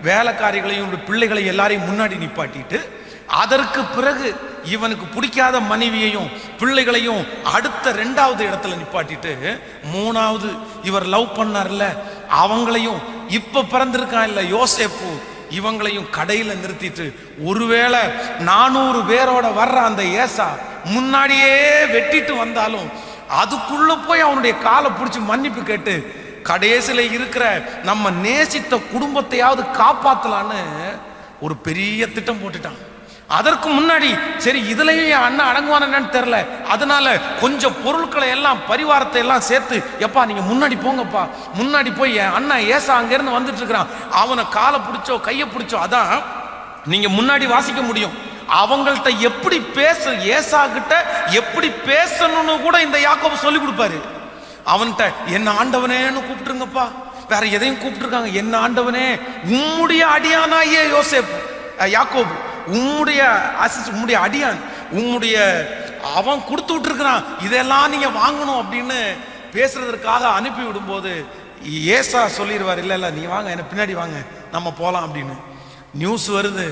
S1: வேலைக்காரிகளையும் பிள்ளைகளை எல்லாரையும் முன்னாடி நிப்பாட்டிட்டு, அதற்கு பிறகு இவனுக்கு பிடிக்காத மனைவியையும் பிள்ளைகளையும் அடுத்த 2வது இடத்துல நிப்பாட்டிட்டு, 3வது இவர் லவ் பண்ணார்ல அவங்களையும் இப்ப பிறந்திருக்கான் இல்ல யோசேப்பு, இவங்களையும் கடையில நிறுத்திட்டு, ஒருவேளை 400 பேரோட வர்ற அந்த ஏசா முன்னாடியே வெட்டிட்டு வந்தாலும் அதுக்குள்ள போய் அவனுடைய காலை பிடிச்சி மன்னிப்பு கேட்டு கடைசியில இருக்கிற நம்ம நேசித்த குடும்பத்தையாவது காப்பாத்தலான்னு ஒரு பெரிய திட்டம் போட்டுட்டான். அதற்கு முன்னாடி சரி இதுலயும் என் அண்ணன் அடங்குவானு தெரியல, அதனால கொஞ்சம் பொருட்களை எல்லாம் பரிவாரத்தை எல்லாம் சேர்த்து, எப்பா நீங்க முன்னாடி போங்கப்பா, முன்னாடி போய் என் அண்ணன் ஏசா அங்க இருந்து வந்துட்டு இருக்கிறான், அவனை காலை பிடிச்சோ கையை பிடிச்சோ, அதான் நீங்க முன்னாடி வாசிக்க முடியும். அவங்கள்ட்ட எப்படி ஏசா கிட்ட எப்படி பேசணும்னு கூட இந்த யாக்கோபு சொல்லி கொடுப்பாரு. அவன்கிட்ட என்ன ஆண்டவனேன்னு கூப்பிட்டுருங்கப்பா, வேற எதையும் கூப்பிட்டுருக்காங்க, என்ன ஆண்டவனே உம்முடைய அடியானாயே யாக்கோபு, உம்முடைய அடியான், உம்முடைய அவன் கொடுத்து விட்டுருக்கிறான், இதெல்லாம் நீங்க வாங்கணும் அப்படின்னு பேசுறதற்காக அனுப்பி விடும்போது ஏசா சொல்லிடுவார், இல்ல நீ வாங்க, என்ன பின்னாடி வாங்க, நம்ம போலாம் அப்படின்னு. நியூஸ் வருது,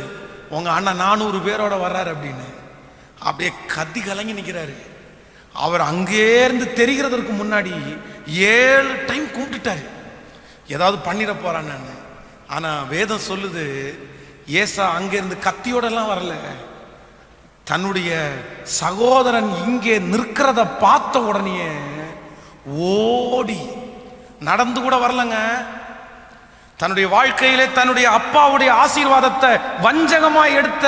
S1: உங்க அண்ணன் 400 பேரோட வர்றாரு அப்படின்னு. அப்படியே கத்தி கலங்கி நிற்கிறாரு. அவர் அங்கே இருந்து தெரிகிறதற்கு முன்னாடி 7 டைம் கும்பிட்டுட்டாரு, ஏதாவது பண்ணிட போறான்னு. ஆனா வேதம் சொல்லுது, ஏசா அங்கிருந்து கத்தியோடலாம் வரல, தன்னுடைய சகோதரன் இங்கே நிற்கிறத பார்த்த உடனே ஓடி நடந்து கூட வரலங்க. தன்னுடைய வாழ்க்கையிலே தன்னுடைய அப்பாவுடைய ஆசீர்வாதத்தை வஞ்சகமா எடுத்த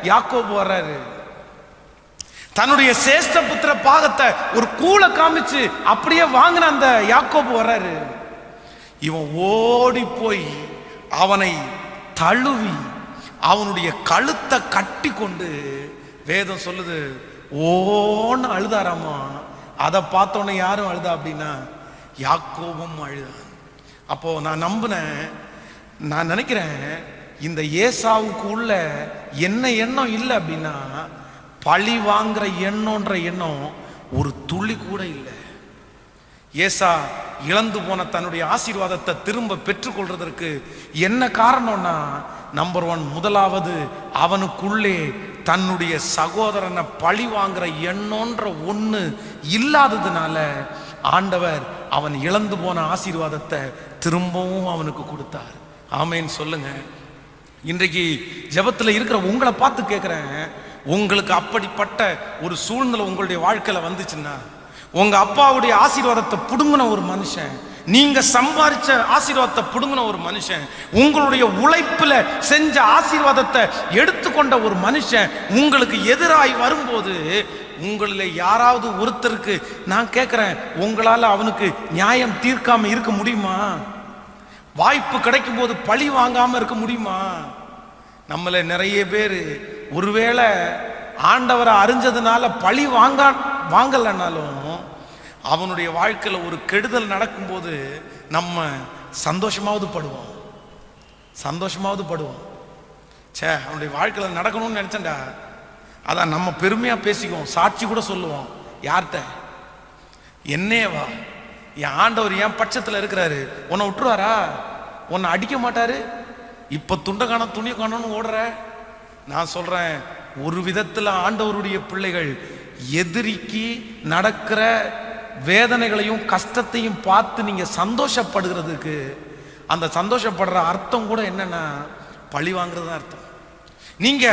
S1: யாக்கோபு வர்றாரு. தன்னுடைய சேஷ்ட புத்திர பாகத்தை ஒரு கூளை காமிச்சு அப்படியே வாங்கின அந்த யாக்கோபு வர்றாரு. இவன் ஓடி போய் அவனை தழுவி அவனுடைய கழுத்தை கட்டி கொண்டு, வேதம் சொல்லுது ஓன்னு அழுதாராமா. அதை பார்த்தோன்னே யாரும் அழுதா அப்படின்னா யாக்கோபும் அழுதான். அப்போ நான் நம்பினேன், நான் நினைக்கிறேன் இந்த ஏசாவுக்கு உள்ள என்ன எண்ணம் இல்லை அப்படின்னா பழி வாங்குற எண்ணம்ன்ற எண்ணம் ஒரு துளி கூட இல்லை. ஏசா இழந்து போன தன்னுடைய ஆசீர்வாதத்தை திரும்ப பெற்றுக்கொள்றதற்கு என்ன காரணம்னா, நம்பர் 1, முதலாவது அவனுக்குள்ளே தன்னுடைய சகோதரனை பழி வாங்குற எண்ணம்ன்ற ஒன்று இல்லாததுனால ஆண்டவர் அவன் இழந்து போன ஆசீர்வாதத்தை திரும்பவும் அவனுக்கு கொடுத்தார். ஆமேன்னு சொல்லுங்க. இன்றைக்கு ஜெபத்தில் இருக்கிற உங்களை பார்த்து கேட்குறேன், உங்களுக்கு அப்படிப்பட்ட ஒரு சூழ்நிலை உங்களுடைய வாழ்க்கையில வந்துச்சுன்னா, உங்க அப்பாவுடைய ஆசீர்வாதத்தை புடுங்கின ஒரு மனுஷன், நீங்க சம்பாதிச்ச ஆசீர்வாதத்தை புடுங்கின ஒரு மனுஷன், உங்களுடைய உழைப்புல செஞ்ச ஆசீர்வாதத்தை எடுத்துக்கொண்ட ஒரு மனுஷன் உங்களுக்கு எதிராய் வரும்போது, உங்களில் யாராவது ஒருத்தருக்கு நான் கேட்கிறேன், உங்களால அவனுக்கு நியாயம் தீர்க்காம இருக்க முடியுமா? வாய்ப்பு கிடைக்கும் போது பழி வாங்காம இருக்க முடியுமா? நம்மள நிறைய பேர் ஒருவேளை ஆண்டவரை அறிஞ்சதுனால பழி வாங்கலைன்னாலும் அவனுடைய வாழ்க்கையில ஒரு கெடுதல் நடக்கும்போது நம்ம சந்தோஷமாவது படுவோம். சே, அவனுடைய வாழ்க்கையில நடக்கணும்னு நினைச்சேன்டா, அதான் நம்ம பெருமையா பேசிக்குவோம், சாட்சி கூட சொல்லுவோம். யார்கிட்ட? என்னேவா, என் ஆண்டவர் என் பட்சத்தில் இருக்கிறாரு, உன்னை விட்டுருவாரா? உன்னை அடிக்க மாட்டாரு? இப்ப துண்டை காணோம் துணியை காணோம்னு ஓடுற. நான் சொல்றேன், ஒரு விதத்தில் ஆண்டவருடைய பிள்ளைகள் எதிரிக்கு நடக்கிற வேதனைகளையும் கஷ்டத்தையும் பார்த்து நீங்க சந்தோஷப்படுகிறதுக்கு, அந்த சந்தோஷப்படுற அர்த்தம் கூட என்னன்னா பழி வாங்குறது அர்த்தம். நீங்க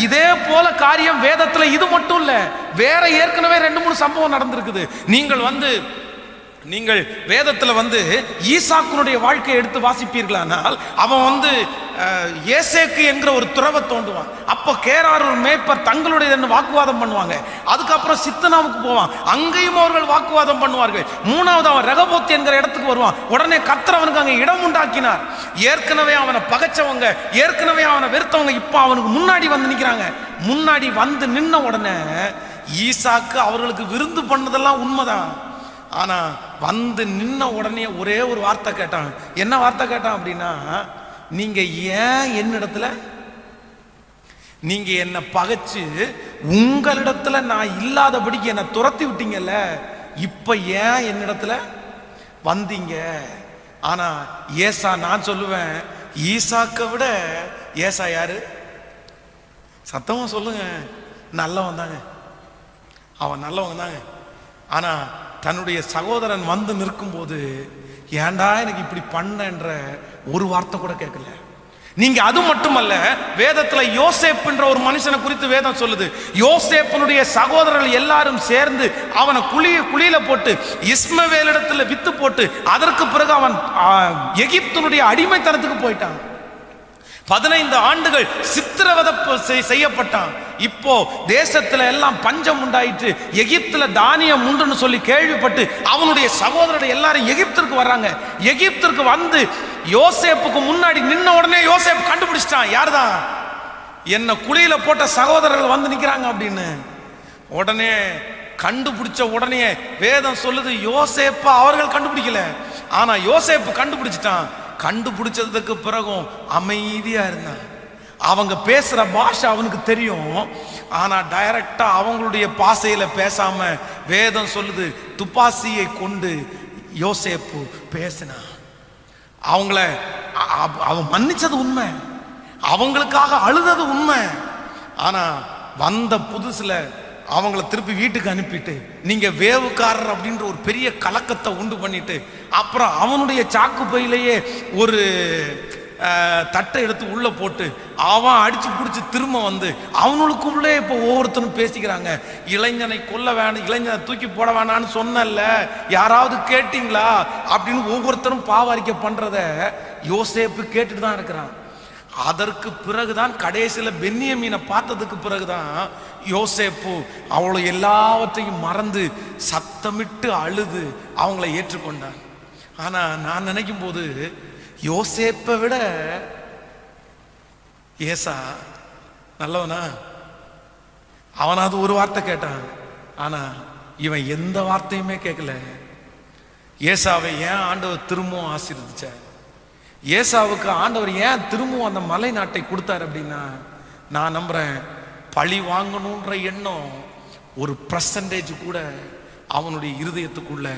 S1: இதே போல காரியம் வேதத்துல இது மட்டும் இல்ல, வேற ஏற்கனவே 2-3 சம்பவம் நடந்திருக்குது. நீங்கள் வேதத்துல ஈசாக்குனுடைய வாழ்க்கையை எடுத்து வாசிப்பீர்களானால், அவன் ஏசேக்கு என்கிற ஒரு துறவை தோண்டுவான். அப்போ கேரார் ஒரு மேய்ப்பர் தங்களுடைய வாக்குவாதம் பண்ணுவாங்க. அதுக்கப்புறம் சித்தனாவுக்கு போவான், அங்கேயும் அவர்கள் வாக்குவாதம் பண்ணுவார்கள். மூணாவது அவன் ரெகோபோத் என்கிற இடத்துக்கு வருவான். உடனே கர்த்தர் அவனுக்கு அங்கே இடம் உண்டாக்கினார். ஏற்கனவே அவனை பகைச்சவங்க, ஏற்கனவே அவனை வெறுத்தவங்க இப்போ அவனுக்கு முன்னாடி வந்து நிற்கிறாங்க. முன்னாடி வந்து நின்ன உடனே ஈசாக்கு அவர்களுக்கு விருந்து பண்ணதெல்லாம் உண்மைதான். ஆனா வந்து நின்ன உடனே ஒரே ஒரு வார்த்தை கேட்டான். என்ன வார்த்தை கேட்டான் அப்படின்னா, நீங்க ஏன் என்னிடத்துல, நீங்க என்ன பகைச்சு உங்களிடத்துல நான் இல்லாதபடிக்கு என்ன துரத்தி விட்டீங்கல்ல, இப்ப ஏன் என்னிடத்துல வந்தீங்க? ஆனா ஏசா, நான் சொல்லுவேன், ஈசாக்கை விட ஏசா யாரு? சத்தமா சொல்லுங்க. நல்லவன் தாங்க, அவன் நல்லவன் தாங்க. ஆனா தன்னுடைய சகோதரன் வந்து நிற்கும் போது, ஏண்டா எனக்கு இப்படி பண்ணன்ற ஒரு வார்த்தை கூட கேட்கல. நீங்க அது மட்டுமல்ல, வேதத்துல யோசேப்புன்ற ஒரு மனுஷனை குறித்து வேதம் சொல்லுது. யோசேப்பினுடைய சகோதரர்கள் எல்லாரும் சேர்ந்து அவனை குழியில போட்டு இஸ்மவேலிடத்துல வித்து போட்டு அதற்கு பிறகு அவன் எகிப்தினுடைய அடிமைத்தனத்துக்கு போயிட்டான். 15 ஆண்டுகள் சித்திரவதை செய்யப்பட்டான். இப்போ தேசத்துல எல்லாம் பஞ்சம் உண்டாயிற்று. எகிப்துல தானியம் உண்டுன்னு சொல்லி கேள்விப்பட்டு அவனுடைய சகோதரர்கள் எல்லாரும் எகிப்திற்கு வர்றாங்க. எகிப்திற்கு வந்து யோசேப்புக்கு முன்னாடி நின்ன உடனே யோசேப்பு கண்டுபிடிச்சிட்டான், யாருதான் என்ன குழியில போட்ட சகோதரர்கள் வந்து நிக்கிறாங்க அப்படின்னு. உடனே கண்டுபிடிச்ச உடனே வேதம் சொல்லுது, யோசேப்பை அவர்கள் கண்டுபிடிக்கல, ஆனா யோசேப்பு கண்டுபிடிச்சிட்டான். கண்டுபிடிச்சதுக்கு பிறகும் அமைதியா இருந்தான். அவங்க பேசுற பாஷை அவனுக்கு தெரியும், ஆனா டைரக்டா அவங்களுடைய பாசையில பேசாம வேதம் சொல்லுது, துப்பாசியை கொண்டு யோசேப்பு பேசினான். அவங்கள அவன் மன்னிச்சது உண்மை, அவங்களுக்காக அழுதது உண்மை. ஆனா வந்த புதுசுல அவங்கள திருப்பி வீட்டுக்கு அனுப்பிட்டு, நீங்க வேவுக்காரர் அப்படின்ற ஒரு பெரிய கலக்கத்தை உண்டு பண்ணிட்டு, அப்புறம் அவனுடைய சாக்கு பையிலேயே ஒரு தட்டை எடுத்து உள்ள போட்டு அவன் அடிச்சு பிடிச்சி திரும்ப வந்து அவனுக்குள்ளே இப்போ ஒவ்வொருத்தரும் பேசிக்கிறாங்க. இளைஞனை கொல்ல வேணாம், இளைஞனை தூக்கி போட வேணான்னு சொன்னல, யாராவது கேட்டீங்களா அப்படின்னு ஒவ்வொருத்தரும் பாவாரிக்கை பண்றத யோசேப்பு கேட்டுட்டு தான் இருக்கிறான். அதற்கு பிறகுதான் கடைசியில பென்யமீனை பார்த்ததுக்கு பிறகுதான் யோசேப்பு அவளை எல்லாவற்றையும் மறந்து சத்தமிட்டு அழுது அவங்கள ஏற்றுக்கொண்டான். ஆனா நான் நினைக்கும் போது யோசேப்பை விட ஏசா நல்லவனா? அவனாவது ஒரு வார்த்தை கேட்டான், ஆனா இவன் எந்த வார்த்தையுமே கேட்கல. ஏசாவை ஏன் ஆண்டவர் திரும்பவும் ஆசீர்வதிச்சார்? ஏசாவுக்கு ஆண்டவர் ஏன் திரும்பவும் அந்த மலை நாட்டை கொடுத்தார் அப்படின்னா, நான் நம்புறேன் பழி வாங்கணுன்ற எண்ணம் ஒரு % கூட அவனுடைய இருதயத்துக்குள்ள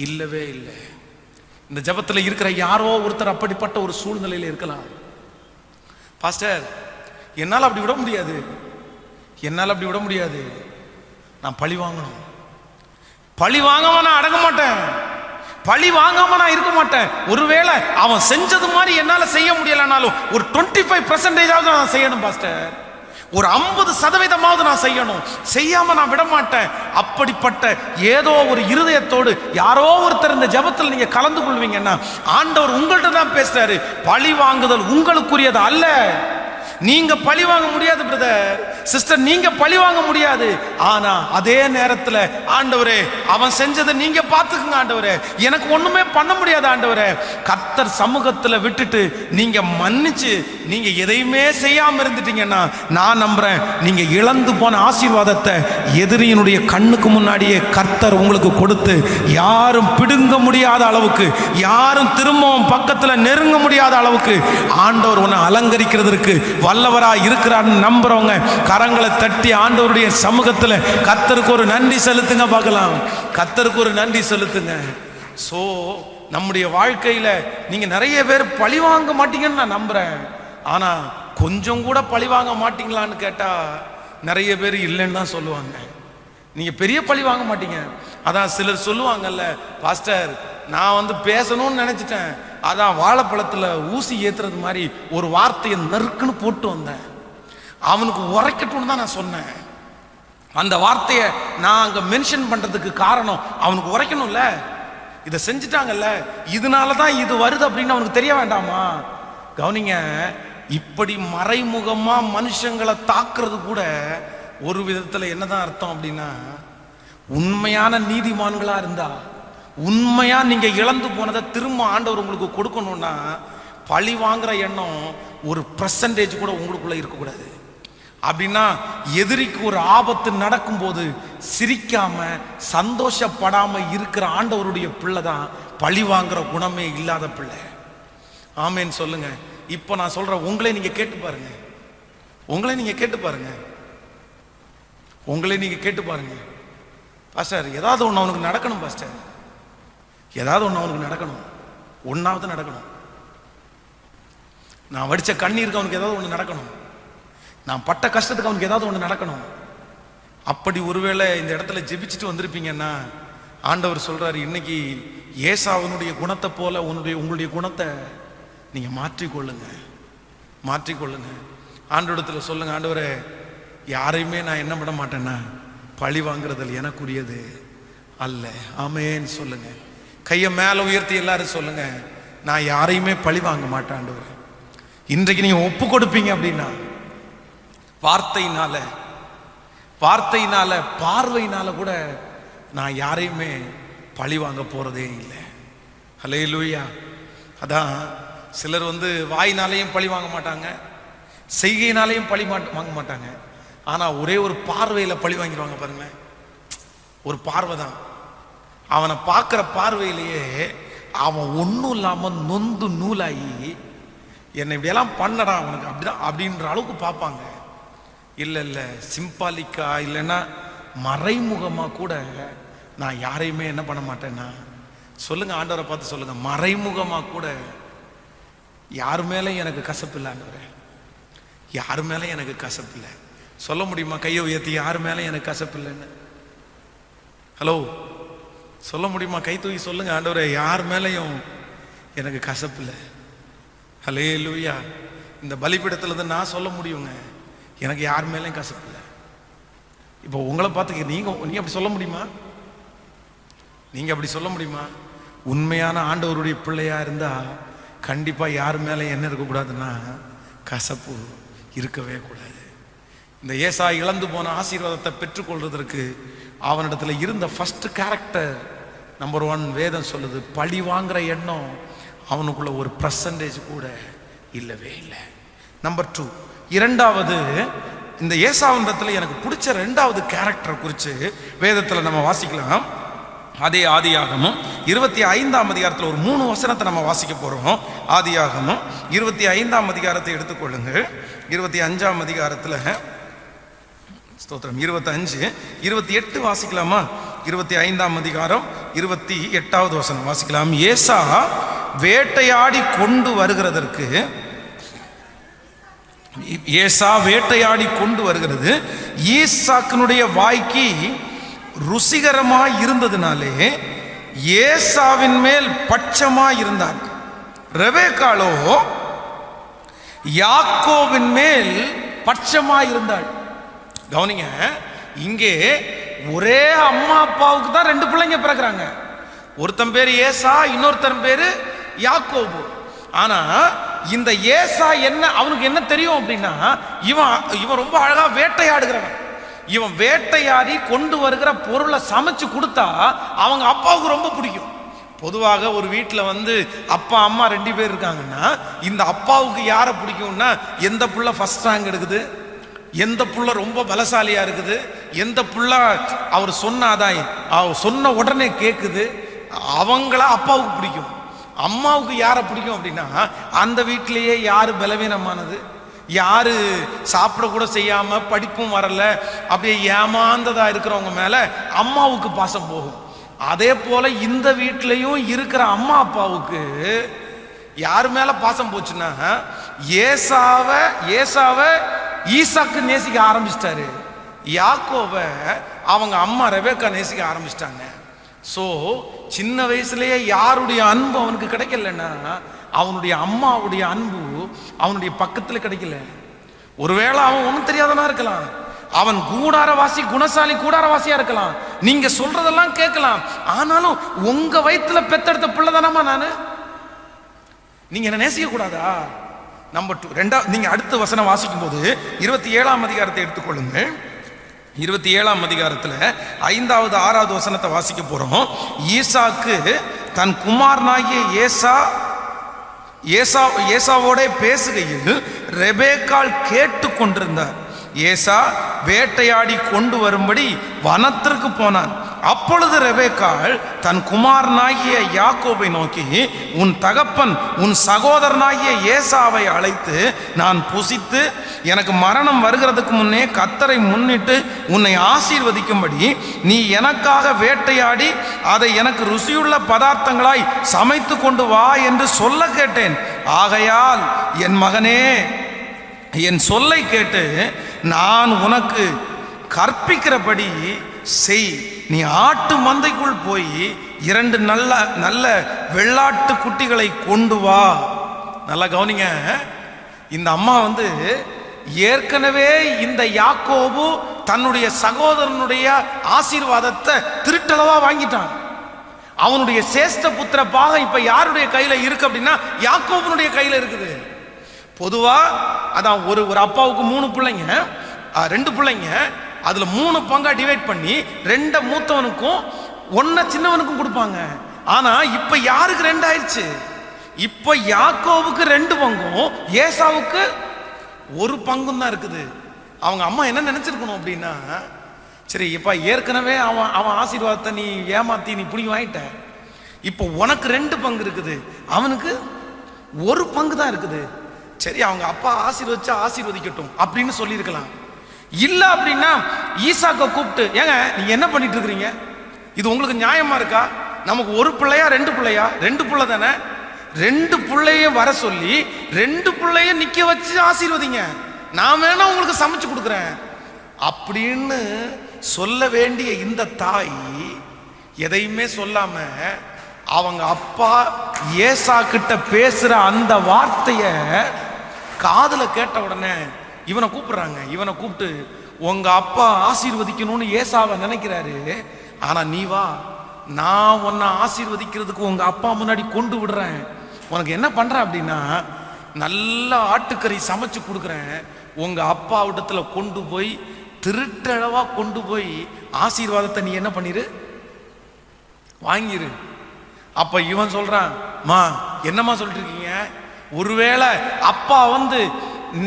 S1: இல்லவே இல்லை. இந்த ஜபத்துல இருக்கிற யாரோ ஒருத்தர் அப்படிப்பட்ட ஒரு சூழ்நிலையில இருக்கலாம். பாஸ்டர், என்னால் அப்படி விட முடியாது, என்னால் அப்படி விட முடியாது, நான் பழி வாங்கணும், பழி வாங்காம நான் அடங்க மாட்டேன், பழி வாங்காம நான் இருக்க மாட்டேன். ஒருவேளை அவன் செஞ்சது மாதிரி என்னால செய்ய முடியலனாலும் ஒரு 25% நான் செய்யணும் பாஸ்டர், ஒரு 50% நான் செய்யணும், செய்யாம நான் விட மாட்டேன். அப்படிப்பட்ட ஏதோ ஒரு இருதயத்தோடு யாரோ ஒருத்தர் இந்த ஜெபத்தில் நீங்க கலந்து கொள்வீங்கன்னா, ஆண்டவர் உங்கள்கிட்ட தான் பேசுறாரு. பழி வாங்குதல் உங்களுக்குரியது அல்ல. நீங்க பழி வாங்க முடியாது பிரதர், சிஸ்டர், நீங்க பழி வாங்க முடியாது. ஆனா அதே நேரத்தில் ஆண்டவரே, அவன் செஞ்சதை நீங்க பார்த்துக்குங்க ஆண்டவரே, எனக்கு ஒண்ணுமே பண்ண முடியாது ஆண்டவரே. கர்த்தர் சமூகத்தில் விட்டுட்டு நீங்க மன்னிச்சு நீங்க எதையுமே செய்யாம இருந்துட்டீங்கன்னா, நான் நம்புறேன் நீங்க இழந்து போன ஆசீர்வாதத்தை எதிரியினுடைய கண்ணுக்கு முன்னாடியே கர்த்தர் உங்களுக்கு கொடுத்து, யாரும் பிடுங்க முடியாத அளவுக்கு, யாரும் திரும்பவும் பக்கத்தில் நெருங்க முடியாத அளவுக்கு ஆண்டவர் உன்னை அலங்கரிக்கிறதுக்கு வல்லவராய் இருக்கிறார். நம்புறவங்க கரங்களை தட்டி ஆண்டவருடைய சமூகத்தில் கர்த்தருக்கு ஒரு நன்றி செலுத்துங்க பார்க்கலாம். கர்த்தருக்கு ஒரு நன்றி செலுத்துங்க. சோ நம்முடைய வாழ்க்கையில நீங்க நிறைய பேர் பழி வாங்க மாட்டீங்கன்னு நான் நம்புறேன். ஆனா கொஞ்சம் கூட பழி வாங்க மாட்டீங்களான்னு கேட்டா நிறைய பேர் இல்லைன்னு தான் சொல்லுவாங்க. நீங்க பெரிய பழி வாங்க மாட்டீங்க. அதான் சிலர் சொல்லுவாங்கல்ல, பாஸ்டர் நான் பேசணும்னு நினைச்சிட்டேன், அதான் வாழைப்பழத்துல ஊசி ஏத்துறது மாதிரி ஒரு வார்த்தையை நறுக்குன்னு போட்டு வந்தேன், அவனுக்கு உரைக்கட்டும்னு தான் நான் சொன்னேன். அந்த வார்த்தையை நான் அங்க மென்ஷன் பண்றதுக்கு காரணம் அவனுக்கு உரைக்கணும்ல, இதை செஞ்சுட்டாங்கல்ல, இதனால தான் இது வருது அப்படின்னு அவனுக்கு தெரிய வேண்டாமா? கவனிங்க, இப்படி மறைமுகமா மனுஷங்களை தாக்குறது கூட ஒரு விதத்துல என்னதான் அர்த்தம் அப்படின்னா, உண்மையான நீதிமான்களா இருந்தா, உண்மையா நீங்க இழந்து போனதை திரும்ப ஆண்டவர் உங்களுக்கு கொடுக்கணும்னா, பழி வாங்குற எண்ணம் ஒரு % கூட உங்களுக்குள்ள இருக்கக்கூடாது. அப்படின்னா எதிரிக்கு ஒரு ஆபத்து நடக்கும்போது சிரிக்காம சந்தோஷப்படாம இருக்கிற ஆண்டவருடைய பிள்ளை தான் பழி வாங்குற குணமே இல்லாத பிள்ளை. ஆமேன்னு சொல்லுங்க. இப்போ நான் சொல்றேன், உங்களே நீங்க கேட்டு பாருங்க, உங்களே நீங்க கேட்டு பாருங்க, உங்களே நீங்க கேட்டு பாருங்க. பாஸ்டர், ஏதாவது ஒன்று அவனுக்கு நடக்கணும் பாஸ்டர், ஏதாவது ஒன்று அவனுக்கு நடக்கணும், ஒன்னாவது நடக்கணும். நான் வடிச்ச கண்ணீருக்கு அவனுக்கு ஏதாவது ஒன்று நடக்கணும், நான் பட்ட கஷ்டத்துக்கு அவனுக்கு ஏதாவது ஒன்று நடக்கணும். அப்படி ஒருவேளை இந்த இடத்துல ஜெபிச்சுட்டு வந்திருப்பீங்கன்னா, ஆண்டவர் சொல்றாரு, இன்னைக்கு ஏசாவனுடைய குணத்தை போல உங்களுடைய குணத்தை நீங்க மாற்றிக்கொள்ளுங்க, மாற்றிக்கொள்ளுங்க. ஆண்டவரிடத்துல சொல்லுங்க, ஆண்டவரே, யாரையுமே நான் என்ன பண்ண மாட்டேன்னா பழி வாங்குறதில் எனக்குரியது அல்ல. ஆமேன்னு சொல்லுங்க. கையை மேல உயர்த்தி எல்லாரும் சொல்லுங்க, நான் யாரையுமே பழி வாங்க மாட்டேன் ஆண்டவரே. இன்றைக்கு நீங்க ஒப்பு கொடுப்பீங்க அப்படின்னா, வார்த்தையினால பார்வையினால கூட நான் யாரையுமே பழி வாங்க போறதே இல்லை. ஹல்லேலூயா. அதான் சிலர் வாயினாலேயும் பழி வாங்க மாட்டாங்க, செய்கையினாலேயும் பழி வாங்க மாட்டாங்க. ஆனா ஒரே ஒரு பார்வையில பழி வாங்கிடுவாங்க பாருங்களேன். ஒரு பார்வை தான், அவனை பார்க்கிற பார்வையிலேயே அவன் ஒன்றும் இல்லாம நொந்து நூலாகி, என்னை இப்படியெல்லாம் பண்ணடா அவனுக்கு அப்படிதான் அப்படின்ற அளவுக்கு பார்ப்பாங்க. இல்லை இல்லை, சிம்பாலிக்கா இல்லைன்னா மறைமுகமாக கூட நான் யாரையுமே என்ன பண்ண மாட்டேன்னா, சொல்லுங்க ஆண்டவரை பார்த்து சொல்லுங்க, மறைமுகமாக கூட யாரு மேலே எனக்கு கசப்பு இல்லை ஆண்டவரே, யாரு மேலே எனக்கு கசப்பு இல்லை. சொல்ல முடியுமா கையை உயர்த்தி, யாரு மேலே எனக்கு கசப்பு இல்லைன்னு? ஹலோ, சொல்ல முடியுமா? கை தூக்கி சொல்லுங்க, ஆண்டவரே, யார் மேலேயும் எனக்கு கசப்பு இல்லை. ஹல்லேலூயா. இந்த பலிபீடத்துல நான் சொல்ல முடியுங்க, எனக்கு யார் மேலேயும் கசப்பு இல்லை. இப்போ உங்களை பார்த்து நீங்க அப்படி சொல்ல முடியுமா? நீங்க அப்படி சொல்ல முடியுமா? உண்மையான ஆண்டவருடைய பிள்ளையா இருந்தா கண்டிப்பா யார் மேலே என்ன இருக்கக்கூடாதுன்னா கசப்பு இருக்கவே கூடாது. இந்த ஏசா இழந்து போன ஆசீர்வாதத்தை பெற்றுக்கொள்றதற்கு அவனிடத்துல இருந்த ஃபர்ஸ்ட் கேரக்டர் நம்பர் 1 வேதம் சொல்லுது, பழி வாங்குற எண்ணம் அவனுக்குள்ள ஒரு % கூட இல்லவே இல்லை. நம்பர் 2, இரண்டாவது, இந்த ஏசாவினிடத்துல எனக்கு பிடிச்ச 2வது கேரக்டரை குறித்து வேதத்தில் நம்ம வாசிக்கலாம். அதே ஆதியாகமம் 25ஆம் அதிகாரத்தில் ஒரு 3 வசனத்தை நம்ம வாசிக்க போறோம். ஆதியாகமம் 25ஆம் அதிகாரத்தை எடுத்துக்கொள்ளுங்க. 25ஆம் அதிகாரத்தில் ஸ்தோத்திரம் 25, 28 வாசிக்கலாமா? 25ஆம் அதிகாரம் 28வது வசனம் வாசிக்கலாம். ஏசா வேட்டையாடி கொண்டு வருகிறது ஈசாக்கினுடைய வாய்க்கு ருசிகரமாய் இருந்ததுனாலே ஏசாவின் மேல் பட்சமாய் இருந்தார். ரெபெக்காளோ யாக்கோவின் மேல் பட்சமாய் இருந்தாள். கவனிங்க, இங்கே ஒரே அம்மா அப்பாவுக்கு தான் 2 பிள்ளைங்க பிறகுறாங்க. ஒருத்தன் பேரு ஏசா, இன்னொருத்தன் பேரு யாக்கோபு. ஆனா இந்த ஏசா அவனுக்கு என்ன தெரியும் அப்படின்னா, இவன் ரொம்ப அழகா வேட்டையாடுகிறவன். இவன் வேட்டையாடி கொண்டு வருகிற பொருளை சமைச்சு கொடுத்தா அவங்க அப்பாவுக்கு ரொம்ப பிடிக்கும். பொதுவாக ஒரு வீட்டில் அப்பா அம்மா 2 பேர் இருக்காங்கன்னா, இந்த அப்பாவுக்கு யாரை பிடிக்கும்னா, எந்த புள்ள ஃபர்ஸ்ட் ரேங்க் எடுக்குது, எந்த புள்ள ரொம்ப பலசாலியா இருக்குது, எந்த புள்ள அவர் சொன்னாதான் அவர் சொன்ன உடனே கேட்குது, அவங்கள அப்பாவுக்கு பிடிக்கும். அம்மாவுக்கு யாரை பிடிக்கும் அப்படின்னா, அந்த வீட்டிலேயே யாரு பலவீனமானது, யாரு சாப்பிட கூட செய்யாம படிப்பும் வரல அப்படியே ஏமாந்ததா இருக்கிறவங்க மேல அம்மாவுக்கு பாசம் போகும். அதே போல இந்த வீட்டிலையும் இருக்கிற அம்மா அப்பாவுக்கு யாரு மேல பாசம் போச்சுன்னா, ஏசாவை ஈசாக்கு நேசிக்க ஆரம்பிச்சிட்டாரு, யாக்கோவை அவங்க அம்மா ரெபெக்கா நேசிக்க ஆரம்பிச்சிட்டாங்க. ஸோ சின்ன வயசுலேயே யாருடைய அன்பு அவனுக்கு கிடைக்கலன்னா, அவனுடைய அம்மாவுடைய அன்பு அவனுடைய பக்கத்தில் கிடைக்கல. ஒருவேளை அவன் ஒன்றும் தெரியாதனா இருக்கலாம், அவன் கூடாரவாசி, குணசாலி கூடாரவாசியா இருக்கலாம், நீங்க சொல்றதெல்லாம் கேட்கலாம். ஆனாலும் உங்க வயிற்றுல பெத்தெடுத்த பிள்ளை தானம்மா நானு, நீங்க என்ன நேசிக்க கூடாதா? நம்பர் 2. ரெண்டாவது, நீங்க அடுத்த வசனம் வாசிக்கும் போது 27ஆம் அதிகாரத்தை எடுத்துக்கொள்ளுங்க. 27ஆம் அதிகாரத்தில் 5வது 6வது வசனத்தை வாசிக்க போறோம். ஈசாக்கு தன் குமாரனாகிய ஏசாவோட பேசுகையில் ரெபேக்காள் கேட்டு கொண்டிருந்தார். ஏசா வேட்டையாடி கொண்டு வரும்படி வனத்திற்கு போனான். அப்பொழுது ரெபேக்காள் தன் குமாரனாகிய யாக்கோபை நோக்கி, உன் தகப்பன் உன் சகோதரனாகிய ஏசாவை அழைத்து, நான் புசித்து எனக்கு மரணம் வருகிறதுக்கு முன்னே கர்த்தரை முன்னிட்டு உன்னை ஆசீர்வதிக்கும்படி நீ எனக்காக வேட்டையாடி அதை எனக்கு ருசியுள்ள பதார்த்தங்களாய் சமைத்து கொண்டு வா என்று சொல்ல கேட்டேன். ஆகையால் என் மகனே, என் சொல்லை கேட்டு நான் உனக்கு கற்பிக்கிறபடி செய். நீ ஆட்டு மந்தைக்குள் போய் 2 நல்ல வெள்ளாட்டு குட்டிகளை கொண்டு வா. நல்லா கவனிங்க. இந்த அம்மா ஏற்கனவே இந்த யாக்கோபு தன்னுடைய சகோதரனுடைய ஆசீர்வாதத்தை திருட்டளவா வாங்கிட்டான். அவனுடைய சேஷ்ட புத்திர பாகம் இப்ப யாருடைய கையில இருக்கு அப்படின்னா யாக்கோபுனுடைய கையில இருக்குது. பொதுவா அதான் ஒரு அப்பாவுக்கு 3 பிள்ளைங்க, 2 பிள்ளைங்க, அதுல 3 பங்கா டிவைட் பண்ணி 2 மூத்தவனுக்கும் 1 சின்னவனுக்கும் கொடுப்பாங்க. ஆனா இப்ப யாருக்கு 2 ஆயிடுச்சு? இப்ப யாக்கோவுக்கு 2 பங்கும் ஏசாவுக்கு 1 பங்கும் தான் இருக்குது. அவங்க அம்மா என்ன நினைச்சிருக்கணும் அப்படின்னா, சரி இப்ப ஏற்கனவே அவன் ஆசீர்வாதத்தை நீ ஏமாத்தி நீ புடிங்கி வாங்கிட்ட, இப்போ உனக்கு 2 பங்கு இருக்குது, அவனுக்கு 1 பங்கு தான் இருக்குது. சரி அவங்க அப்பா ஆசீர்வதிச்சா ஆசீர்வதிக்கட்டும் அப்படின்னு சொல்லியிருக்கலாம். இல்ல அப்படின்னா ஈசாக்க கூப்பிட்டு, ஏங்க நீங்க என்ன பண்ணிட்டு இருக்கிறீங்க, இது உங்களுக்கு நியாயமா இருக்கா? நமக்கு 1 பிள்ளையா 2 பிள்ளையா? 2 பிள்ளை தானே. 2 பிள்ளையும் வர சொல்லி 2 பிள்ளையும் நிக்க வச்சு ஆசீர்வதிங்க, நான் வேணா உங்களுக்கு சமைச்சு கொடுக்குறேன் அப்படின்னு சொல்ல வேண்டிய இந்த தாய் எதையுமே சொல்லாம அவங்க அப்பா ஏசா கிட்ட பேசுற அந்த வார்த்தைய காதுல கேட்ட உடனே இவனை கூப்பிடுறாங்க. இவனை கூப்பிட்டு, உங்க அப்பா ஆசீர்வதிக்கணும்னு ஏசாவை நினைக்கிறாரு, ஆனா நீ வா, நான் உன்னை ஆசீர்வதிக்கிறதுக்கு உங்க அப்பா முன்னாடி கொண்டு விடுறேன். உனக்கு என்ன பண்ற அப்படின்னா, நல்ல ஆட்டுக்கறி சமைச்சு கொடுக்குறேன், உங்க அப்பா இடத்துல கொண்டு போய் திருட்டளவா கொண்டு போய் ஆசீர்வாதத்தை நீ என்ன பண்ணிரு, வாங்கிரு. அப்ப இவன் சொல்றான், மா என்னம்மா சொல்லிட்டு இருக்கீங்க, ஒருவேளை அப்பா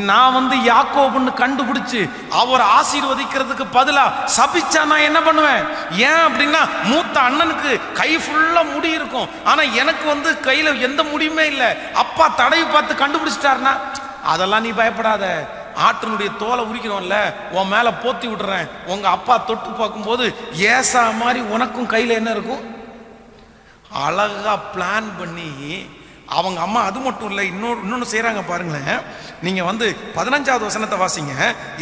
S1: நான் யாக்கோபுன்னு கண்டுபிடிச்சு அவர் ஆசீர்வதிக்கிறதுக்கு பதிலா சபிச்சா நான் என்ன பண்ணுவேன்? ஏன் அப்படின்னா மூத்த அண்ணனுக்கு கை ஃபுல்லா முடி இருக்கும், ஆனா எனக்கு கையில எந்த முடியுமே இல்லை, அப்பா தடவி பார்த்து கண்டுபிடிச்சிட்டாருன்னா, அதெல்லாம் நீ பயப்படாத, ஆட்டினுடைய தோலை உரிக்கிறோம்ல, உன் மேல போத்தி விடுறேன், உங்க அப்பா தொட்டு பார்க்கும்போது ஏசா மாதிரி உனக்கும் கையில என்ன இருக்கும். அழகா பிளான் பண்ணி அவங்க அம்மா அது மட்டும் இல்லை, இன்னொன்னு செய்யறாங்க பாருங்களேன். நீங்க 15வது வசனத்தை வாசிங்க,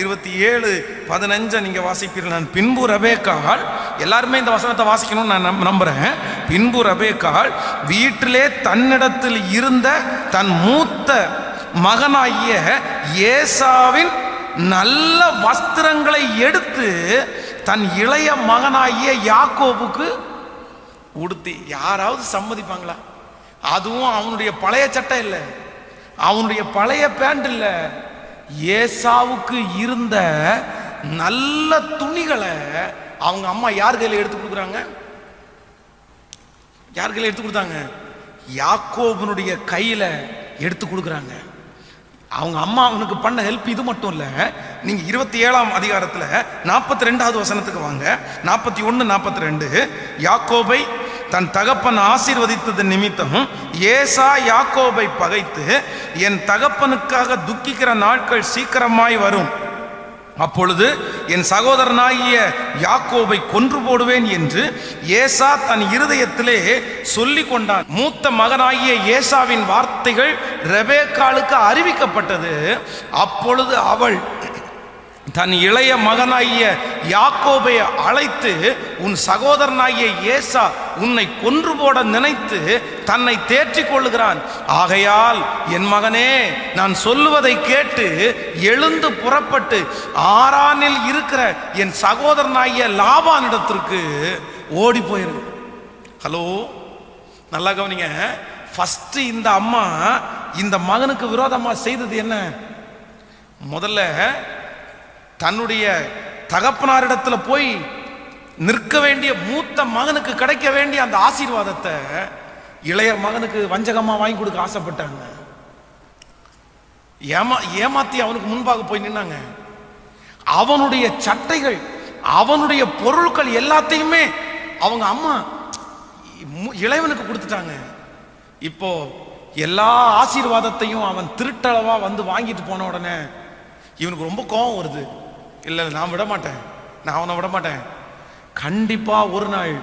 S1: 27:15 நீங்க வாசிப்பீர்கள். நான் பின்பு ரெபேக்காள், எல்லாருமே இந்த வசனத்தை வாசிக்கணும்னு நான் நம்புறேன். பின்பு ரெபேக்காள் வீட்டிலே தன்னிடத்தில் இருந்த தன் மூத்த மகனாகிய ஏசாவின் நல்ல வஸ்திரங்களை எடுத்து தன் இளைய மகனாகிய யாக்கோபுக்கு உடுத்தி. யாராவது சம்மதிப்பாங்களா? அதுவும் அவனுடைய பழைய சட்டை இல்லை, அவனுடைய பழைய பேண்ட் இல்லை, ஏசாவுக்கு இருந்த நல்ல துணிகளை அவங்க அம்மா யார் கையில எடுத்து கொடுக்குறாங்க? யார் கையில எடுத்து கொடுத்தாங்க? யாக்கோபனுடைய கையில எடுத்து கொடுக்குறாங்க. அவங்க அம்மா அவனுக்கு பண்ண ஹெல்ப் இது மட்டும் இல்ல. நீங்க 27ஆம் அதிகாரத்துல 42வது வசனத்துக்கு வாங்க. 41, 42. யாக்கோபை தன் தகப்பன் ஆசீர்வதித்தது நிமித்தம் ஏசா யாக்கோபை பகைத்து, என் தகப்பனுக்காக துக்கிக்கிற நாட்கள் சீக்கிரமாய் வரும், அப்பொழுது என் சகோதரனாகிய யாக்கோபை கொன்று போடுவேன் என்று ஏசா தன் இருதயத்திலே சொல்லி கொண்டான். மூத்த மகனாகிய ஏசாவின் வார்த்தைகள் ரெபேக்காளுக்கு அறிவிக்கப்பட்டது. அப்பொழுது அவள் தன் இளைய மகனாகிய யாக்கோபை அழைத்து, உன் சகோதரனாகிய ஏசா உன்னை கொன்று போட நினைத்து தன்னை தேற்றிக் கொள்ளுகிறான், ஆகையால் என் மகனே, நான் சொல்லுவதை கேட்டு எழுந்து புறப்பட்டு ஆரானில் இருக்கிற என் சகோதரனாகிய லாபானிடத்திற்கு ஓடி போயிரு. ஹலோ, நல்லா கவனிங்க. ஃபர்ஸ்ட் இந்த அம்மா இந்த மகனுக்கு விரோதமா செய்தது என்ன? முதல்ல தன்னுடைய தகப்பனாரிடத்துல போய் நிற்க வேண்டிய மூத்த மகனுக்கு கிடைக்க வேண்டிய அந்த ஆசீர்வாதத்தை இளைய மகனுக்கு வஞ்சகமா வாங்கி கொடுக்க ஆசைப்பட்டாங்க. ஏமாத்தி அவனுக்கு முன்பாக போய் நின்னாங்க. அவனுடைய சட்டைகள், அவனுடைய பொருட்கள் எல்லாத்தையுமே அவங்க அம்மா இளைவனுக்கு கொடுத்துட்டாங்க. இப்போ எல்லா ஆசீர்வாதத்தையும் அவன் திருட்டளவா வந்து வாங்கிட்டு போன உடனே இவனுக்கு ரொம்ப கோபம் வருது. இல்லை, நான் விட மாட்டேன், நான் அவனை விட மாட்டேன். கண்டிப்பா ஒரு நாள்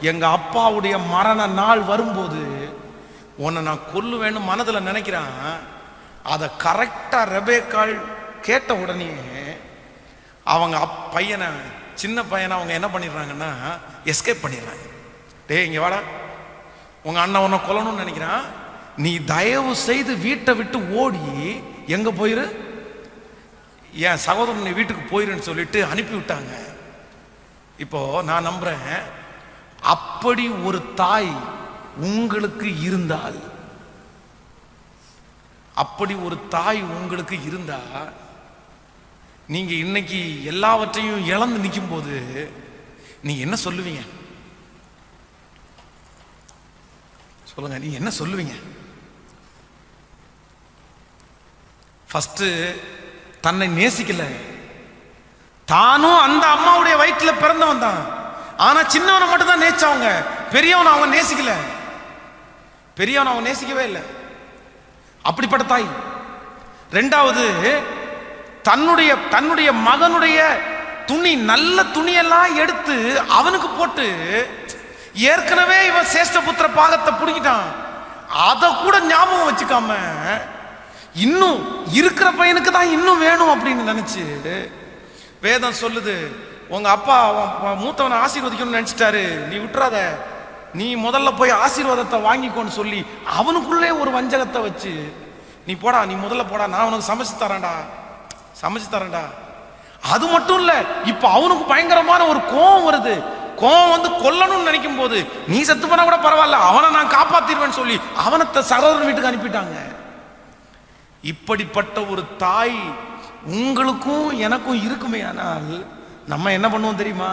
S1: எங்க அப்பாவுடைய மரண நாள் வரும்போது உன்னை நான் கொல்லுவேன்னு மனதில் நினைக்கிறான். அதை கரெக்டா ரெபேக்காள் கேட்ட உடனே அவங்க பையனை, சின்ன பையனை அவங்க என்ன பண்ணிடுறாங்கன்னா எஸ்கேப் பண்ணிடுறாங்க. டேய் இங்க வாடா, உங்க அண்ணன் உன்னை கொல்லணும்னு நினைக்கிறான், நீ தயவு செய்து வீட்டை விட்டு ஓடி எங்க போயிரு, என் சகோதரன் நீ வீட்டுக்கு போயிருன்னு சொல்லிட்டு அனுப்பி விட்டாங்க. இப்போ நான் நம்புறேன், அப்படி ஒரு தாய் உங்களுக்கு இருந்தால், அப்படி ஒரு தாய் உங்களுக்கு இருந்தா, நீங்க இன்னைக்கு எல்லாவற்றையும் இழந்து நிற்கும் போது நீங்க என்ன சொல்லுவீங்க? சொல்லுங்க, நீ என்ன சொல்லுவீங்க? ஃபர்ஸ்ட் தன்னை நேசிக்கல. தானும் அந்த அம்மாவுடைய வயிற்றுல பிறந்தவன் தான். ஆனா சின்னவனை மட்டும் தான் நேசிச்சவங்க, பெரியவனை அவங்க நேசிக்கல. பெரியவனை அவங்க நேசிக்கவே இல்லை. அப்படிப்பட்ட தாய். ரெண்டாவது, தன்னுடைய மகனுடைய துணி, நல்ல துணியெல்லாம் எடுத்து அவனுக்கு போட்டு, ஏற்கனவே இவன் சேஷ்டபுத்திர பாகத்தை புடிக்கிட்டான், அதை கூட ஞாபகம் வச்சுக்காம இன்னும் இருக்கிற பையனுக்கு தான் இன்னும் வேணும் அப்படின்னு நினைச்சு, வேதம் சொல்லுது உங்க அப்பா மூத்தவனை ஆசீர்வதிக்கணும்னு நினைச்சிட்டாரு, நீ விட்டுறாத, நீ முதல்ல போய் ஆசீர்வாதத்தை வாங்கிக்கோன்னு சொல்லி அவனுக்குள்ளே ஒரு வஞ்சகத்தை வச்சு, நீ போடா, நீ முதல்ல போடா, நான் உனக்கு சமைச்சு தரேன்டா. அது மட்டும் இல்ல, இப்ப அவனுக்கு பயங்கரமான ஒரு கோபம் வருது. கோபம் வந்து கொல்லணும்னு நினைக்கும் போது, நீ செத்து போனா கூட பரவாயில்ல, அவனை நான் காப்பாத்திடுவேன்னு சொல்லி அவனை சகோதரன் வீட்டுக்கு அனுப்பிட்டாங்க. இப்படிப்பட்ட ஒரு தாய் உங்களுக்கும் எனக்கும் இருக்குமே. ஆனால் நம்ம என்ன பண்ணுவோம் தெரியுமா?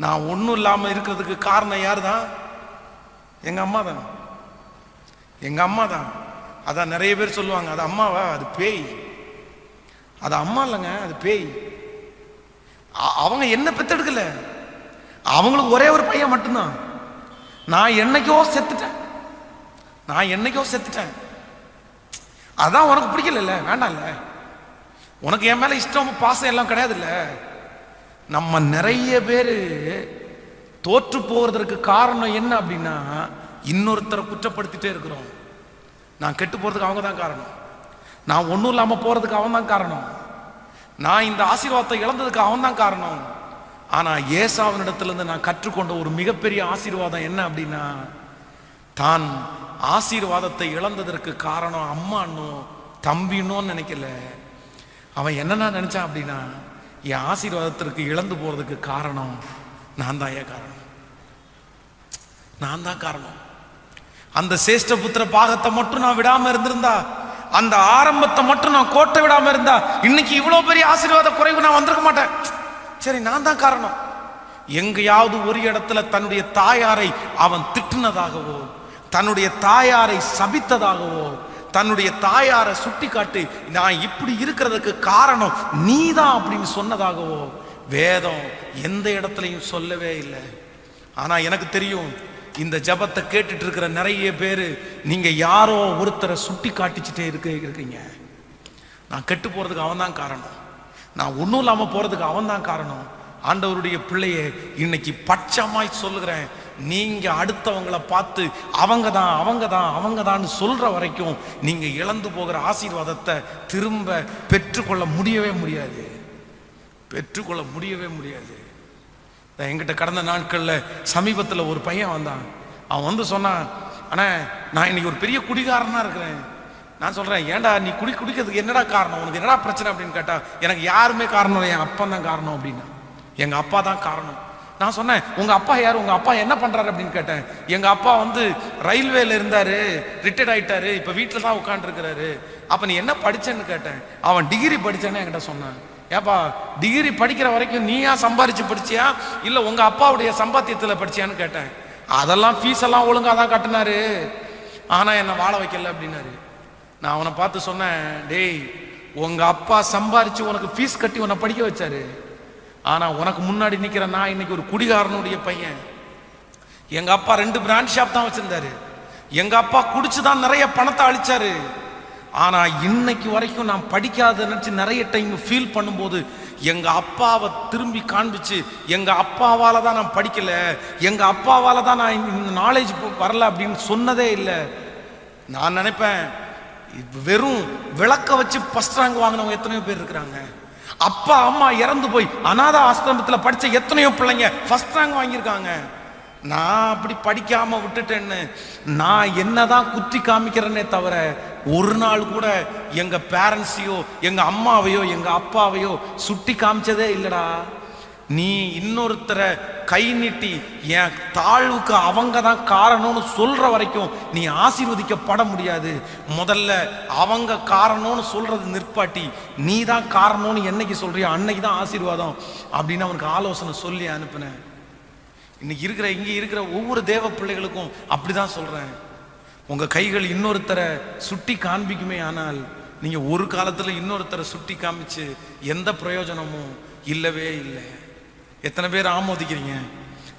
S1: நான் ஒன்றும் இல்லாமல் இருக்கிறதுக்கு காரணம் யார் தான்? எங்க அம்மா தான். எங்க அம்மா தான். அதான் நிறைய பேர் சொல்லுவாங்க, அது அம்மாவா? அது பேய். அது அம்மா இல்லைங்க, அது பேய். அவங்க என்ன பெத்தெடுக்கல, அவங்களுக்கு ஒரே ஒரு பையன் மட்டும்தான். நான் என்னைக்கோ செத்துட்டேன். அதான் உனக்கு பிடிக்கல, வேண்டாம்ல, உனக்கு என் மேல இஷ்டம் பாசம் எல்லாம் கிடையாது இல்ல. நம்ம நிறைய பேரு தோற்று போவதற்கு காரணம் என்ன அப்படின்னா, இன்னொருத்தரை குற்றப்படுத்திட்டே இருக்கிறோம். நான் கெட்டு போறதுக்கு அவங்க தான் காரணம், நான் ஒன்றும் இல்லாம போறதுக்கு அவன் தான் காரணம், நான் இந்த ஆசீர்வாதத்தை இழந்ததுக்கு அவன் தான் காரணம். ஆனா ஏசாவினிடத்திலிருந்து நான் கற்றுக்கொண்ட ஒரு மிகப்பெரிய ஆசீர்வாதம் என்ன அப்படின்னா, தான் ஆசீர்வாதத்தை இழந்ததற்கு காரணம் அம்மானோ தம்பினோன்னு நினைக்கல. அவன் என்னன்னா நினைச்சான் அப்படின்னா, என் ஆசீர்வாதத்திற்கு இழந்து போறதுக்கு காரணம் நான் தான் காரணம். அந்த சேஷ்டபுத்திர பாகத்தை மட்டும் நான் விடாம இருந்திருந்தா, அந்த ஆரம்பத்தை மட்டும் நான் கோட்டை விடாம இருந்தா, இன்னைக்கு இவ்வளவு பெரிய ஆசீர்வாத குறைவு நான் வந்திருக்க மாட்டேன். சரி, நான் தான் காரணம். எங்கேயாவது ஒரு இடத்துல தன்னுடைய தாயாரை அவன் திட்டுனதாகவோ, தன்னுடைய தாயாரை சபித்ததாகவோ, தன்னுடைய தாயாரை சுட்டி காட்டி நான் இப்படி இருக்கிறதுக்கு காரணம் நீதான் அப்படின்னு சொன்னதாகவோ வேதம் எந்த இடத்துலையும் சொல்லவே இல்லை. ஆனா எனக்கு தெரியும், இந்த ஜபத்தை கேட்டுட்டு இருக்கிற நிறைய பேரு நீங்க யாரோ ஒருத்தரை சுட்டி காட்டிச்சுட்டே இருக்கீங்க. நான் கெட்டு போறதுக்கு அவன் தான் காரணம், நான் ஒன்றும் இல்லாம போறதுக்கு அவன் தான் காரணம். ஆண்டவருடைய பிள்ளையே, இன்னைக்கு பட்சமாய் சொல்லுகிறேன், நீங்க அடுத்தவங்களை பார்த்து அவங்க தான் சொல்ற வரைக்கும் நீங்க இழந்து போகிற ஆசீர்வாதத்தை திரும்ப பெற்றுக்கொள்ள முடியவே முடியாது. என்கிட்ட கடந்த நாட்கள்ல சமீபத்தில் ஒரு பையன் வந்தான். அவன் வந்து சொன்னான், அண்ணா நான் இன்னைக்கு ஒரு பெரிய குடிகாரனா இருக்கிறேன். நான் சொல்றேன், ஏன்டா நீ குடிக்கிறதுக்கு என்னடா காரணம், உனக்கு என்னடா பிரச்சனை அப்படின்னு கேட்டா, எனக்கு யாருமே காரணம் இல்லை, என் அப்பா தான் காரணம் அப்படின்னா. எங்க அப்பா தான் காரணம். நான் சொன்னேன், உங்க அப்பா யார், உங்க அப்பா என்ன பண்றாரு அப்படின்னு கேட்டேன். எங்க அப்பா வந்து ரயில்வேல இருந்தாரு, ரிட்டையர்ட் ஆயிட்டாரு, இப்ப வீட்டில் தான் உட்காந்துருக்கிறாரு. அப்ப நீ என்ன படிச்சேன்னு கேட்டேன். அவன் டிகிரி படிச்சேன்னு என்கிட்ட சொன்னான். ஏப்பா டிகிரி படிக்கிற வரைக்கும் நீயா சம்பாரிச்சு படிச்சியா இல்ல உங்க அப்பாவுடைய சம்பாத்தியத்துல படிச்சியான்னு கேட்டேன். அதெல்லாம் ஃபீஸ் எல்லாம் ஒழுங்கா தான் கட்டினாரு, ஆனா என்ன வாழ வைக்கல அப்படின்னாரு. நான் அவனை பார்த்து சொன்னேன், டேய் உங்க அப்பா சம்பாரிச்சு உனக்கு ஃபீஸ் கட்டி உன்னை படிக்க வச்சாரு, ஆனா உனக்கு முன்னாடி நிக்கிற நான் இன்னைக்கு ஒரு குடிகாரனுடைய பையன். எங்க அப்பா 2 பிராண்ட் ஷாப் தான் வச்சிருந்தாரு. எங்க அப்பா குடிச்சுதான் நிறைய பணத்தை அழிச்சாரு. ஆனா இன்னைக்கு வரைக்கும் நான் படிக்காத நினைச்சு நிறைய டைம் ஃபீல் பண்ணும்போது எங்க அப்பாவை திரும்பி காண்பிச்சு, எங்க அப்பாவால தான் நான் படிக்கல, எங்க அப்பாவால தான் நான் இந்த நாலேஜ் வரல அப்படின்னு சொன்னதே இல்லை. நான் நினைப்பேன், வெறும் விளக்க வச்சு ஃபர்ஸ்ட் ரேங்க் வாங்கினவங்க எத்தனையோ பேர் இருக்கிறாங்க. அப்பா அம்மா இறந்து போய் அநாத ஆசிரமத்தில் படிச்ச எத்தனையோ பிள்ளைங்க ஃபர்ஸ்ட் ரேங்க் வாங்கியிருக்காங்க. நான் அப்படி படிக்காம விட்டுட்டேன்னு நான் என்னதான் குத்தி காமிக்கிறேன்னே தவிர ஒரு நாள் கூட எங்க பேரண்ட்ஸையோ எங்க அம்மாவையோ எங்க அப்பாவையோ சுட்டி காமிச்சதே இல்லடா. நீ இன்னொருத்தரை கை நீட்டி என் தாழ்வுக்கு அவங்க தான் காரணம்னு சொல்ற வரைக்கும் நீ ஆசீர்வதிக்கப்பட முடியாது. முதல்ல அவங்க காரணம்னு சொல்றது நிற்பாட்டி, நீ தான் காரணம்னு என்னைக்கு சொல்றியோ அன்னைக்கு தான் ஆசீர்வாதம் அப்படின்னு அவனுக்கு ஆலோசனை சொல்லி அனுப்பினேன். இன்னைக்கு இங்கே இருக்கிற ஒவ்வொரு தேவ பிள்ளைகளுக்கும் அப்படிதான் சொல்றேன். உங்க கைகள் இன்னொருத்தரை சுட்டி காண்பிக்குமே, ஆனால் நீங்க ஒரு காலத்துல இன்னொருத்தரை சுட்டி காமிச்சு எந்த பிரயோஜனமும் இல்லவே இல்லை. எத்தனை பேர் ஆமோதிக்கிறீங்க?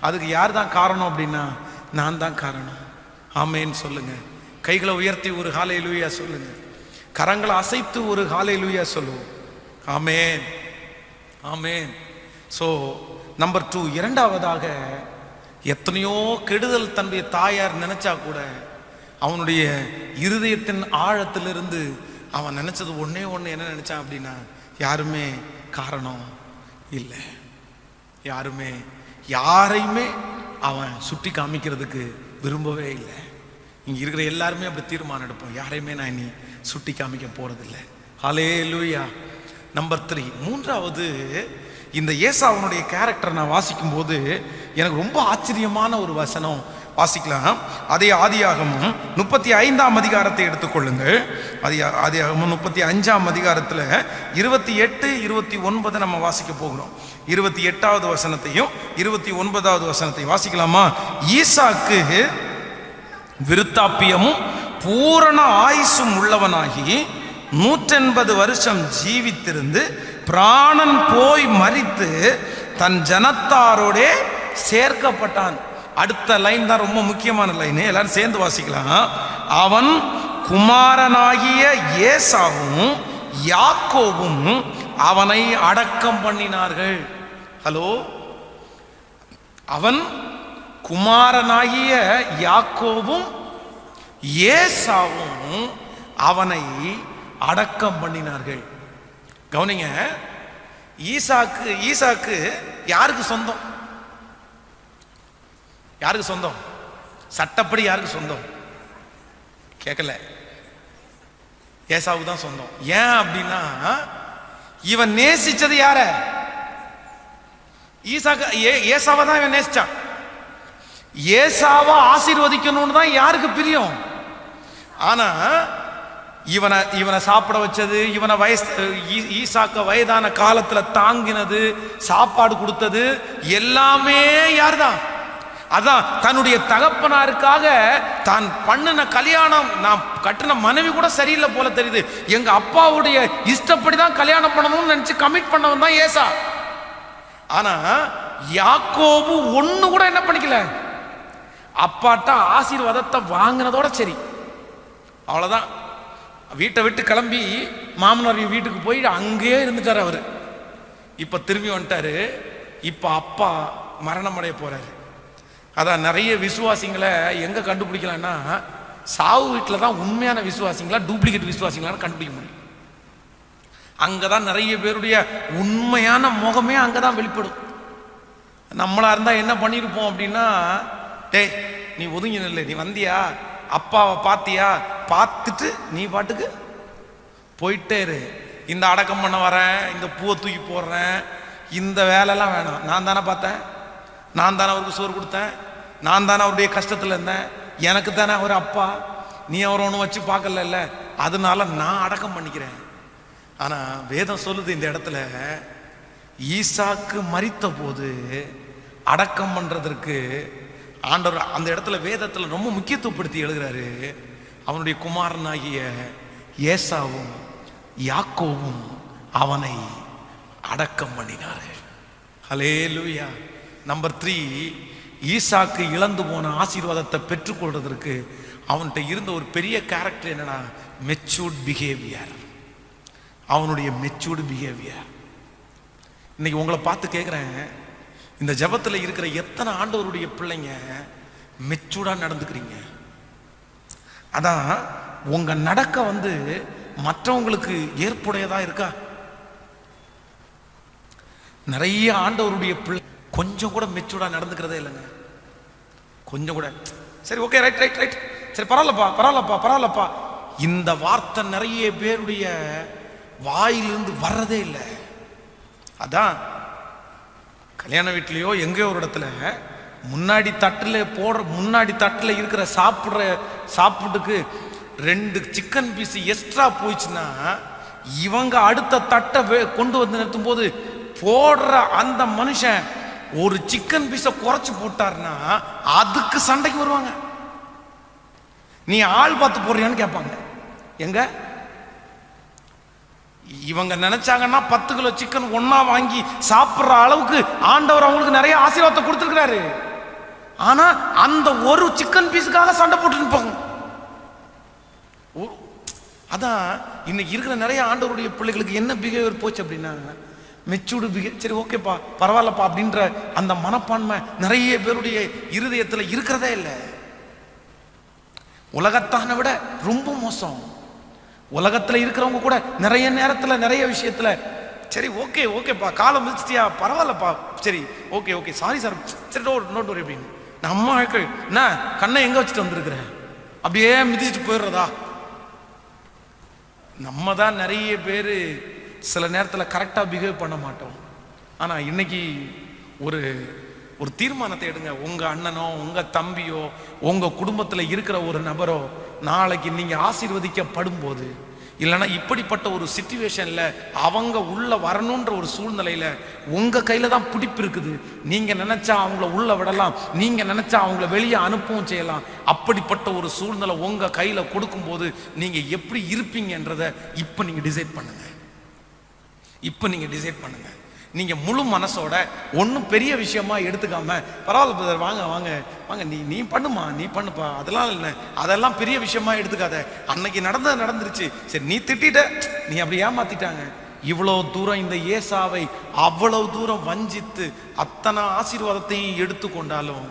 S1: அதுக்கு யார் தான் காரணம் அப்படின்னா நான் தான் காரணம். ஆமேன்னு சொல்லுங்க. கைகளை உயர்த்தி ஒரு ஹல்லேலூயா சொல்லுங்க. கரங்களை அசைத்து ஒரு ஹல்லேலூயா சொல்லுவோம். ஆமேன், ஆமேன். ஸோ நம்பர் 2, இரண்டாவதாக, எத்தனையோ கெடுதல் தன்னுடைய தாயார் நினைச்சா கூட அவனுடைய இருதயத்தின் ஆழத்திலிருந்து அவன் நினைச்சது ஒன்னே ஒன்று. என்ன நினைச்சான் அப்படின்னா, யாருமே காரணம் இல்லை, யாரையுமே அவன் சுட்டி காமிக்கிறதுக்கு விரும்பவே இல்லை. இங்க இருக்கிற எல்லாருமே அப்படி தீர்மானம் எடுப்போம், யாரையுமே நான் இனி சுட்டி காமிக்க போறதில்லை. ஹல்லேலூயா. நம்பர் 3, மூன்றாவது, இந்த ஏசாவுனுடைய கேரக்டர் நான் வாசிக்கும் போது எனக்கு ரொம்ப ஆச்சரியமான ஒரு வசனம் வாசிக்கலாம். அதே ஆதியாகமம் 35ஆம் அதிகாரத்தை எடுத்துக்கொள்ளுங்கள். ஆதியாகமம் 35ஆம் அதிகாரத்தில் 28, 29 நம்ம வாசிக்க போகிறோம். 28வது வசனத்தையும் 29வது வசனத்தையும் வாசிக்கலாமா? ஈசாக்கு விருத்தாப்பியமும் பூரண ஆயுசும் உள்ளவனாகி 180 வருஷம் ஜீவித்திருந்து பிராணன் போய் மரித்து தன் ஜனத்தாரோட சேர்க்கப்பட்டான். அடுத்த லைன் தான் ரொம்ப முக்கியமான லைன், எல்லாரும் சேர்ந்து வாசிக்கலாம். அவன் குமாரனாகிய ஏசாவும் யாக்கோவும் அவனை அடக்கம் பண்ணினார்கள். ஹலோ, அவன் குமாரனாகிய யாக்கோவும் ஏசாவும் அவனை அடக்கம் பண்ணினார்கள். கவனிங்க, ஈசாக்கு யாருக்கு சொந்தம்? யாருக்கு சொந்தம்? சட்டப்படி யாருக்கு சொந்தம்? கேட்கல, ஏசாவுக்கு தான் சொந்தம். ஏன் அப்படின்னா, இவன் நேசிச்சது யார? ஏசாவை தான் இவன் நேசிச்சான். ஏசாவை ஆசீர்வதிக்கணும்னு தான் யாருக்கு பிரியம். ஆனா இவனை சாப்பிட வச்சது, இவனை ஈசாக்க வயதான காலத்துல தாங்கினது, சாப்பாடு கொடுத்தது எல்லாமே யார்தான்? அதான் தன்னுடைய தகப்பனாருக்காக தான் பண்ணின கல்யாணம். நான் கட்டின மனைவி கூட சரியில்லை போல தெரியுது, எங்க அப்பாவுடைய இஷ்டப்படி தான் கல்யாணம் பண்ணணும்னு நினைச்சு கமிட் பண்ணவன் தான் ஏசா. ஆனா யாக்கோபு ஒண்ணு கூட என்ன பண்ணிக்கல, அப்பாட்ட ஆசீர்வாதத்தை வாங்கினதோட சரி, அவ்வளவுதான். வீட்டை விட்டு கிளம்பி மாமனார் வீட்டுக்கு போய் அங்கேயே இருந்துட்டாரு அவரு. இப்ப திரும்பி வந்துட்டாரு. இப்ப அப்பா மரணம் அடைய போறாரு. அதான் நிறைய விசுவாசிங்களை எங்க கண்டுபிடிக்கலாம்னா, சாவு வீட்டில் தான் உண்மையான விசுவாசிங்களா டூப்ளிகேட் விசுவாசிங்களான்னு கண்டுபிடிக்க முடியும். அங்கதான் நிறைய பேருடைய உண்மையான முகமே அங்கதான் வெளிப்படும். நம்மளா இருந்தா என்ன பண்ணிருப்போம் அப்படின்னா, டேய் நீ ஒதுங்கி நில்லை, நீ வந்தியா, அப்பாவை பார்த்தியா, பார்த்துட்டு நீ பாட்டுக்கு போயிட்டே இரு. இந்த அடக்கம் பண்ண வரேன், இந்த பூவை தூக்கி போடுறேன், இந்த வேலைலாம் வேணாம். நான் தானே பார்த்தேன், நான் தானே அவருக்கு சோறு கொடுத்தேன், நான் தானே அவருடைய கஷ்டத்தில் இருந்தேன், எனக்கு தானே அவர் அப்பா, நீ அவரை ஒன்று வச்சு பார்க்கல, அதனால நான் அடக்கம் பண்ணிக்கிறேன். ஆனால் வேதம் சொல்லுது இந்த இடத்துல, ஈசாக்கு மரித்த போது அடக்கம் பண்ணுறதற்கு ஆண்டவர் அந்த இடத்துல வேதத்தில் ரொம்ப முக்கியத்துவப்படுத்தி எழுதுகிறாரு. அவனுடைய குமாரனாகிய ஏசாவும் யாக்கோவும் அவனை அடக்கம் பண்ணினார்கள். ஹல்லேலூயா. நம்பர் 3, ஈசாக்கு இழந்து போன ஆசீர்வாதத்தை பெற்றுக்கொள்றதற்கு அவன்கிட்ட இருந்த ஒரு பெரிய கேரக்டர் என்னன்னா, மெச்சூர்ட் பிஹேவியர். அவனுடைய மெச்சூர்டு பிஹேவியர். இன்னைக்கு உங்களை பார்த்து கேட்குறேன், இந்த ஜபத்தில் இருக்கிற எத்தனை ஆண்டவருடைய பிள்ளைங்க மெச்சூர்டாக நடந்துக்கிறீங்க? அதான் உங்க நடக்க மற்றவங்களுக்கு ஏற்புடையதா இருக்கா? நிறைய ஆண்டவருடைய பிள்ளை கொஞ்சம் கூட மெச்சூர்டா நடந்துக்கிறதே இல்லைங்க. கொஞ்சம் கூட சரி ஓகே ரைட் ரைட் ரைட் சரி பரவாயில்லப்பா பரவாயில்லப்பா பரவாயில்லப்பா, இந்த வார்த்தை நிறைய பேருடைய வாயிலிருந்து வர்றதே இல்லை. அதான் கல்யாண வீட்லையோ எங்கேயோ ஒரு இடத்துல முன்னாடி தட்டில் இருக்கிற சாப்பிட்டுக்கு 2 சிக்கன் பீஸ் எக்ஸ்ட்ரா போயிடுச்சுன்னா, இவங்க அடுத்த தட்டை கொண்டு வந்து நிறுத்தும் போது போடுற அந்த மனுஷன் ஒரு சிக்கன் பீஸை குறைச்சு போட்டார்னா அதுக்கு சண்டைக்கு வருவாங்க. நீ ஆள் பார்த்து போடுறியான்னு கேட்பாங்க. எங்க இவங்க நினைச்சாங்கன்னா 10 கிலோ சிக்கன் ஒன்னா வாங்கி சாப்பிடுற அளவுக்கு ஆண்டவர் அவங்களுக்கு நிறைய ஆசீர்வாதத்தை கொடுத்துருக்கிறாரு. ஆனா அந்த ஒரு சிக்கன் பீஸுக்காக சண்டை போட்டு நிற்பாங்க. அதான் இன்னைக்கு இருக்கிற நிறைய ஆண்டவருடைய பிள்ளைகளுக்கு என்ன பிஹேவியர் போச்சு அப்படின்னா, மெச்சூர்டு பிஹேவியர். சரி ஓகேப்பா பரவாயில்லப்பா அப்படின்ற அந்த மனப்பான்மை நிறைய பேருடைய இருதயத்தில் இருக்கிறதே இல்லை. உலகத்தான விட ரொம்ப மோசம். உலகத்தில் இருக்கிறவங்க கூட நிறைய நேரத்தில் நிறைய விஷயத்துல சரி ஓகே ஓகேப்பா காலம் மிதிச்சிட்டியா பரவாயில்லப்பா சரி ஓகே ஓகே சாரி சார் சரி நோட் வரி அப்படின்னு. நம்ம வாழ்க்கை என்ன கண்ணை எங்க வச்சுட்டு வந்திருக்கிற அப்படியே மிதிச்சுட்டு போயிடுறதா? நம்ம தான் நிறைய பேர் சில நேரத்தில் கரெக்டாக பிஹேவ் பண்ண மாட்டோம். ஆனால் இன்னைக்கு ஒரு தீர்மானத்தை எடுங்க. உங்க அண்ணனோ உங்க தம்பியோ உங்க குடும்பத்தில் இருக்கிற ஒரு நபரோ நாளைக்கு நீங்க ஆசீர்வதிக்கப்படும் போது, இல்லைன்னா இப்படிப்பட்ட ஒரு சிச்சுவேஷன்ல அவங்க உள்ள வரணுன்ற ஒரு சூழ்நிலையில உங்க கையில தான் பிடிப்பு இருக்குது. நீங்க நினைச்சா அவங்கள உள்ள விடலாம், நீங்க நினைச்சா அவங்கள வெளியே அனுப்பவும் செய்யலாம். அப்படிப்பட்ட ஒரு சூழ்நிலை உங்க கையில கொடுக்கும் போது நீங்க எப்படி இருப்பீங்கன்றத இப்ப நீங்க டிசைட் பண்ணுங்க. நீங்க முழு மனசோட ஒன்றும் பெரிய விஷயமா எடுத்துக்காம பரவாயில்ல பிரதர் வாங்க வாங்க வாங்க நீ பண்ணுமா நீ பண்ணுப்பா அதெல்லாம் இல்லை, அதெல்லாம் பெரிய விஷயமா எடுத்துக்காத. அன்னைக்கு நடந்துருச்சு சரி நீ திட்டிட்ட, நீ அப்படி ஏமாத்திட்டாங்க. இவ்வளவு தூரம் இந்த ஏசாவை அவ்வளவு தூரம் வஞ்சித்து அத்தனை ஆசீர்வாதத்தையும் எடுத்துக்கொண்டாலும்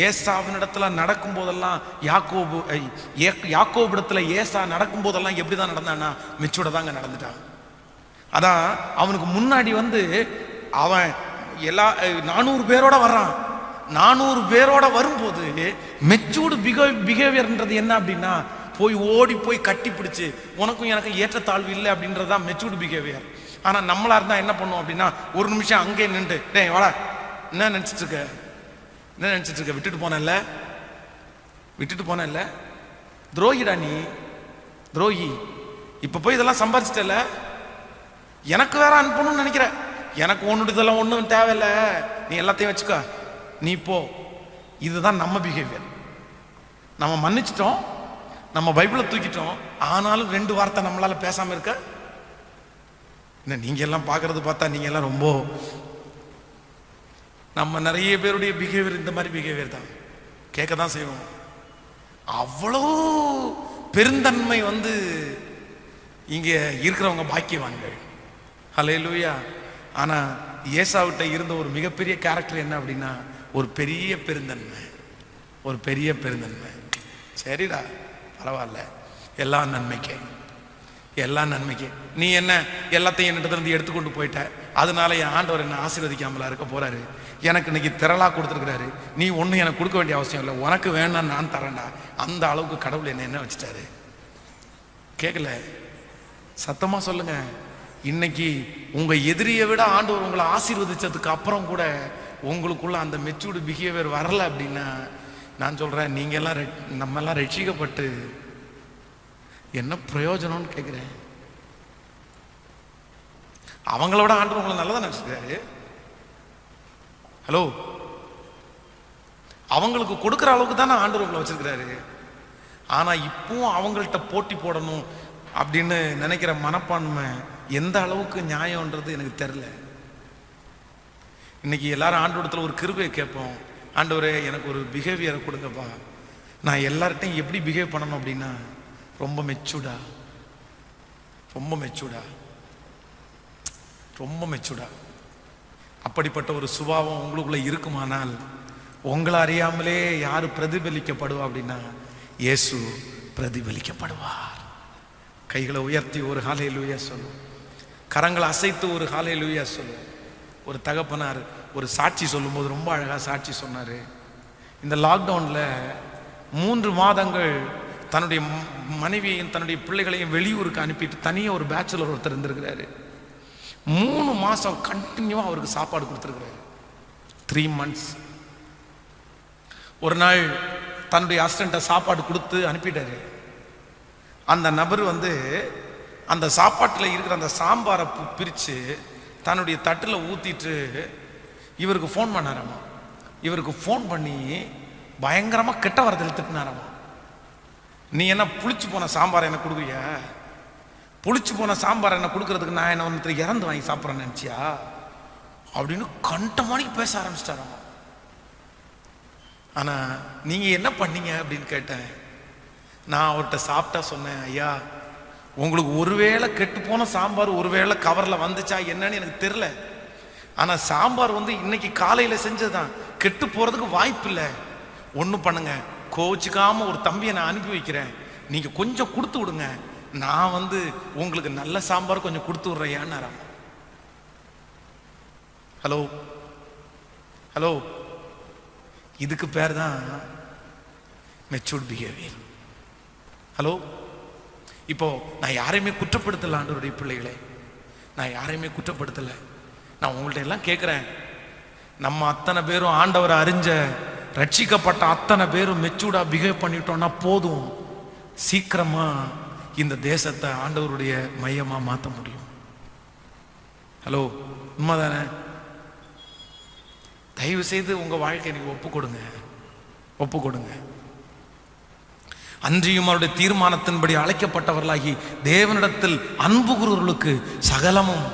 S1: ஏசாவின் இடத்துல நடக்கும் போதெல்லாம் யாக்கோபு இடத்துல ஏசா நடக்கும் போதெல்லாம் எப்படிதான் நடந்தான்னா மெச்சூர்டா தாங்க நடந்துட்டான். அதான் அவனுக்கு முன்னாடி அவன் எல்லா 400 பேரோட வர்றான். 400 பேரோட வரும்போது மெச்சூர்டு பிஹேவியர்ன்றது என்ன அப்படின்னா, ஓடி போய் கட்டி பிடிச்சு உனக்கும் எனக்கு ஏற்றத்தாழ்வு இல்லை அப்படின்றதான் மெச்சூர்டு பிஹேவியர். ஆனால் நம்மளா இருந்தா என்ன பண்ணுவோம் அப்படின்னா, ஒரு நிமிஷம் அங்கே நின்று டேய் வாடா என்ன நினைச்சிட்டு இருக்க விட்டுட்டு போனல துரோகிடா நீ துரோகி. இப்ப போய் இதெல்லாம் சம்பாதிச்சிட்டல, எனக்கு வேற அனுப்பணும்னு நினைக்கிற, எனக்கு ஒன்றுதெல்லாம் ஒன்றும் தேவையில்லை, நீ எல்லாத்தையும் வச்சுக்க நீ போ. இதுதான் நம்ம பிஹேவியர். நம்ம மன்னிச்சிட்டோம், நம்ம பைபிளை தூக்கிட்டோம், ஆனாலும் 2 வார்த்தை நம்மளால பேசாம இருக்க. நீங்க எல்லாம் பார்க்கறது பார்த்தா நீங்க எல்லாம் ரொம்ப நம்ம நிறைய பேருடைய பிஹேவியர் இந்த மாதிரி பிஹேவியர் தான். கேட்க தான் செய்வோம். அவ்வளோ பெருந்தன்மை இங்க இருக்கிறவங்க பாக்கியவான்கள். ஹல்லேலூயா. ஆனா ஏசாவிட்ட இருந்த ஒரு மிகப்பெரிய கேரக்டர் என்ன அப்படின்னா, ஒரு பெரிய பெருந்தன்மை. சரிடா பரவாயில்ல, எல்லாம் நன்மைக்கு நீ என்ன எல்லாத்தையும் என்னிட்ட இருந்து எடுத்துக்கொண்டு போயிட்ட, அதனால என் ஆண்டவர் என்ன ஆசீர்வதிக்காமலா இருக்க போறாரு. எனக்கு இன்னைக்கு திரளா கொடுத்துருக்கிறாரு, நீ ஒன்றும் எனக்கு கொடுக்க வேண்டிய அவசியம் இல்லை, உனக்கு வேணாம் நான் தரேன்டா. அந்த அளவுக்கு கடவுள் என்ன வச்சுட்டாரு. கேட்கல? சத்தமா சொல்லுங்க. இன்னைக்கு உங்க எதிரியை விட ஆண்டவர் உங்களை ஆசீர்வதிச்சதுக்கு அப்புறம் கூட உங்களுக்குள்ள அந்த மெச்சூர்டு பிஹேவியர் வரல அப்படின்னா நான் சொல்றேன், நீங்க எல்லாம் நம்ம எல்லாம் ரட்சிக்கப்பட்டு என்ன பிரயோஜனம்னு கேட்கிறேன். அவங்கள விட ஆண்டவர் உங்களை நல்லதான் நினைச்சிருக்காரு. ஹலோ, அவங்களுக்கு கொடுக்குற அளவுக்கு தானே ஆண்டவர் உங்களை வச்சிருக்கிறாரு. ஆனா இப்பவும் அவங்கள்ட்ட போட்டி போடணும் அப்படின்னு நினைக்கிற மனப்பான்மை எந்த அளவுக்கு நியாயம்ன்றது எனக்கு தெரியல. இன்னைக்கு எல்லாரும் ஆண்டவரத்தில் ஒரு கிருபையை கேட்போம், ஆண்டவரே எனக்கு ஒரு பிஹேவியரை கொடுங்கப்பா, நான் எல்லார்ட்டையும் எப்படி பிஹேவ் பண்ணணும் அப்படின்னா ரொம்ப மெச்சூர்டா, ரொம்ப மெச்சூர்டா, ரொம்ப மெச்சூர்டா. அப்படிப்பட்ட ஒரு சுபாவம் உங்களுக்குள்ள இருக்குமானால் உங்களை அறியாமலே யாரு பிரதிபலிக்கப்படுவா அப்படின்னா இயேசு பிரதிபலிக்கப்படுவார். கைகளை உயர்த்தி ஒரு ஹல்லேலூயா சொல்லுவோம். கரங்களை அசைத்து ஒரு ஹல்லேலூயா சொல்லுவோம். ஒரு தகப்பனார் ஒரு சாட்சி சொல்லும்போது ரொம்ப அழகா சாட்சி சொன்னாரு. இந்த லாக்டவுன்ல 3 மாதங்கள் தன்னுடைய மனைவியையும் தன்னுடைய பிள்ளைகளையும் வெளியூருக்கு அனுப்பிட்டு தனியாக ஒரு பேச்சுலர் ஒருத்தர் இருந்திருக்கிறாரு. 3 மாசம் கண்டினியூவா அவருக்கு சாப்பாடு கொடுத்துருக்கிறாரு. 3 months. ஒரு நாள் தன்னுடைய அசிஸ்டண்ட்டை சாப்பாடு கொடுத்து அனுப்பிட்டாரு. அந்த நபர் அந்த சாப்பாட்டில் இருக்கிற அந்த சாம்பாரை பிரித்து தன்னுடைய தட்டில் ஊற்றிட்டு இவருக்கு ஃபோன் பண்ணாராமா. இவருக்கு ஃபோன் பண்ணி பயங்கரமாக கெட்ட வார்த்தையில் திட்டினாராமா. நீ என்ன புளிச்சு போன சாம்பாரை எனக்கு கொடுக்குறியா? புளிச்சு போன சாம்பார் என்ன கொடுக்கறதுக்கு நான் என்ன ஒருத்தர் இறந்து வாங்கி சாப்பிட்றேன்னு நினச்சியா அப்படின்னு கண்டமானிக்கு பேச ஆரம்பிச்சிட்டாராமா. ஆனால் நீங்கள் என்ன பண்ணீங்க அப்படின்னு கேட்டேன். நான் அவர்கிட்ட சாப்பிட்டா சொன்னேன், ஐயா உங்களுக்கு ஒருவேளை கெட்டு போன சாம்பார் ஒருவேளை கவரில் வந்துச்சா என்னன்னு எனக்கு தெரில. ஆனால் சாம்பார் இன்னைக்கு காலையில் செஞ்சதுதான், கெட்டு போகிறதுக்கு வாய்ப்பு இல்லை. ஒன்று பண்ணுங்க, கோச்சிக்காமல் ஒரு தம்பியை நான் அனுப்பி வைக்கிறேன், நீங்கள் கொஞ்சம் கொடுத்து விடுங்க, நான் உங்களுக்கு நல்ல சாம்பார் கொஞ்சம் கொடுத்து விட்றேன். ஹலோ ஹலோ, இதுக்கு பேர் தான் மெச்சூர்ட் பிஹேவியர். ஹலோ, இப்போ நான் யாரையுமே குற்றப்படுத்தல ஆண்டவருடைய பிள்ளைகளே, நான் யாரையுமே குற்றப்படுத்தலை. நான் உங்கள்ட்ட எல்லாம் கேட்குறேன், நம்ம அத்தனை பேரும் ஆண்டவரை அறிஞ்ச ரட்சிக்கப்பட்ட அத்தனை பேரும் மெச்சூர்டா பிஹேவ் பண்ணிட்டோம்னா போதும், சீக்கிரமா இந்த தேசத்தை ஆண்டவருடைய மையமா மாற்ற முடியும். ஹலோ, உண்மைதானே? தயவு செய்து உங்க வாழ்க்கையை நீங்க ஒப்பு கொடுங்க. அன்றியும் அவருடைய தீர்மானத்தின்படி அழைக்கப்பட்டவர்களாகி தேவனிடத்தில் அன்பு கூறுவர்களுக்கு சகலமும்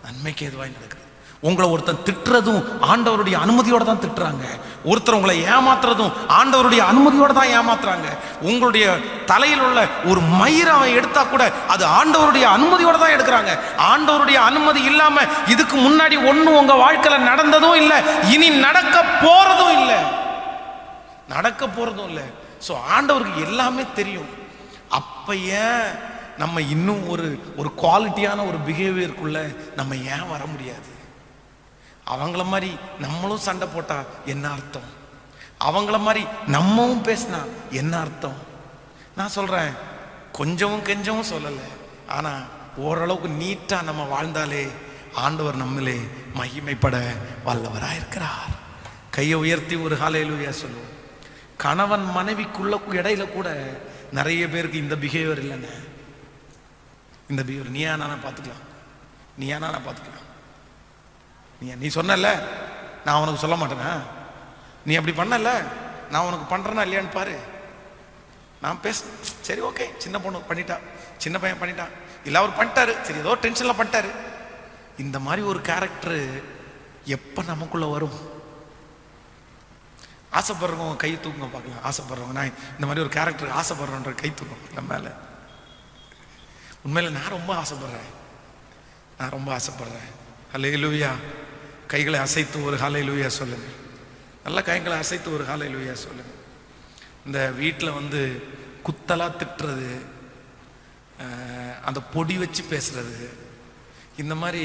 S1: நன்மைக்கு எதுவாய் நடக்குது. உங்களை ஒருத்தன் திட்டுறதும் ஆண்டவருடைய அனுமதியோட தான் திட்டுறாங்க. ஒருத்தர் உங்களை ஏமாத்துறதும் ஆண்டவருடைய அனுமதியோட தான் ஏமாத்துறாங்க. உங்களுடைய தலையில் உள்ள ஒரு மயிரை அவன் எடுத்தா கூட அது ஆண்டவருடைய அனுமதியோட தான் எடுக்கிறாங்க. ஆண்டவருடைய அனுமதி இல்லாம இதுக்கு முன்னாடி ஒன்றும் உங்க வாழ்க்கையில நடந்ததும் இல்லை, இனி நடக்க போறதும் இல்லை. ஸோ ஆண்டவருக்கு எல்லாமே தெரியும். அப்ப ஏன் நம்ம இன்னும் ஒரு குவாலிட்டியான ஒரு பிஹேவியருக்குள்ள நம்ம ஏன் வர முடியாது? அவங்கள மாதிரி நம்மளும் சண்டை போட்டா என்ன அர்த்தம்? அவங்கள மாதிரி நம்மவும் பேசினா என்ன அர்த்தம்? நான் சொல்றேன், கொஞ்சமும் கெஞ்சமும் சொல்லலை, ஆனா ஓரளவுக்கு நீட்டா நம்ம வாழ்ந்தாலே ஆண்டவர் நம்மளே மகிமைப்பட வல்லவராயிருக்கிறார். கையை உயர்த்தி ஒரு ஹல்லேலூயா சொல்லுவோம். கணவன் மனைவிக்குள்ள இடையில கூட நிறைய பேருக்கு இந்த பிஹேவியர் இல்லைங்க. இந்த பிஹேவியர் நீயா நானா பார்த்துக்கலாம். நீ சொன்னல, நான் உனக்கு சொல்ல மாட்டேனா? நீ அப்படி பண்ணல, நான் உனக்கு பண்றேனா இல்லையான்னு பாரு. நான் சரி ஓகே, சின்ன பொண்ணு பண்ணிட்டா, சின்ன பையன் பண்ணிட்டான், இல்லை அவர் பண்ணிட்டாரு, சரி ஏதோ டென்ஷன்ல பண்ணிட்டாரு. இந்த மாதிரி ஒரு கேரக்டர் எப்ப நமக்குள்ள வரும்? ஆசைப்படுறவங்க கை தூக்குங்க பார்க்கலாம். ஆசைப்படுறவங்க, நான் இந்த மாதிரி ஒரு கேரக்டர் ஆசைப்படுறோன்ற கை தூக்கும் நம்ம மேல. உண்மையில நான் ரொம்ப ஆசைப்படுறேன். ஹல்லேலூயா. கைகளை அசைத்து ஒரு ஹல்லேலூயா சொல்லுங்க. நல்ல கைகளை அசைத்து ஒரு ஹல்லேலூயா சொல்லுங்க. இந்த வீட்டில் குத்தலா திட்டுறது, அந்த பொடி வச்சு பேசுறது, இந்த மாதிரி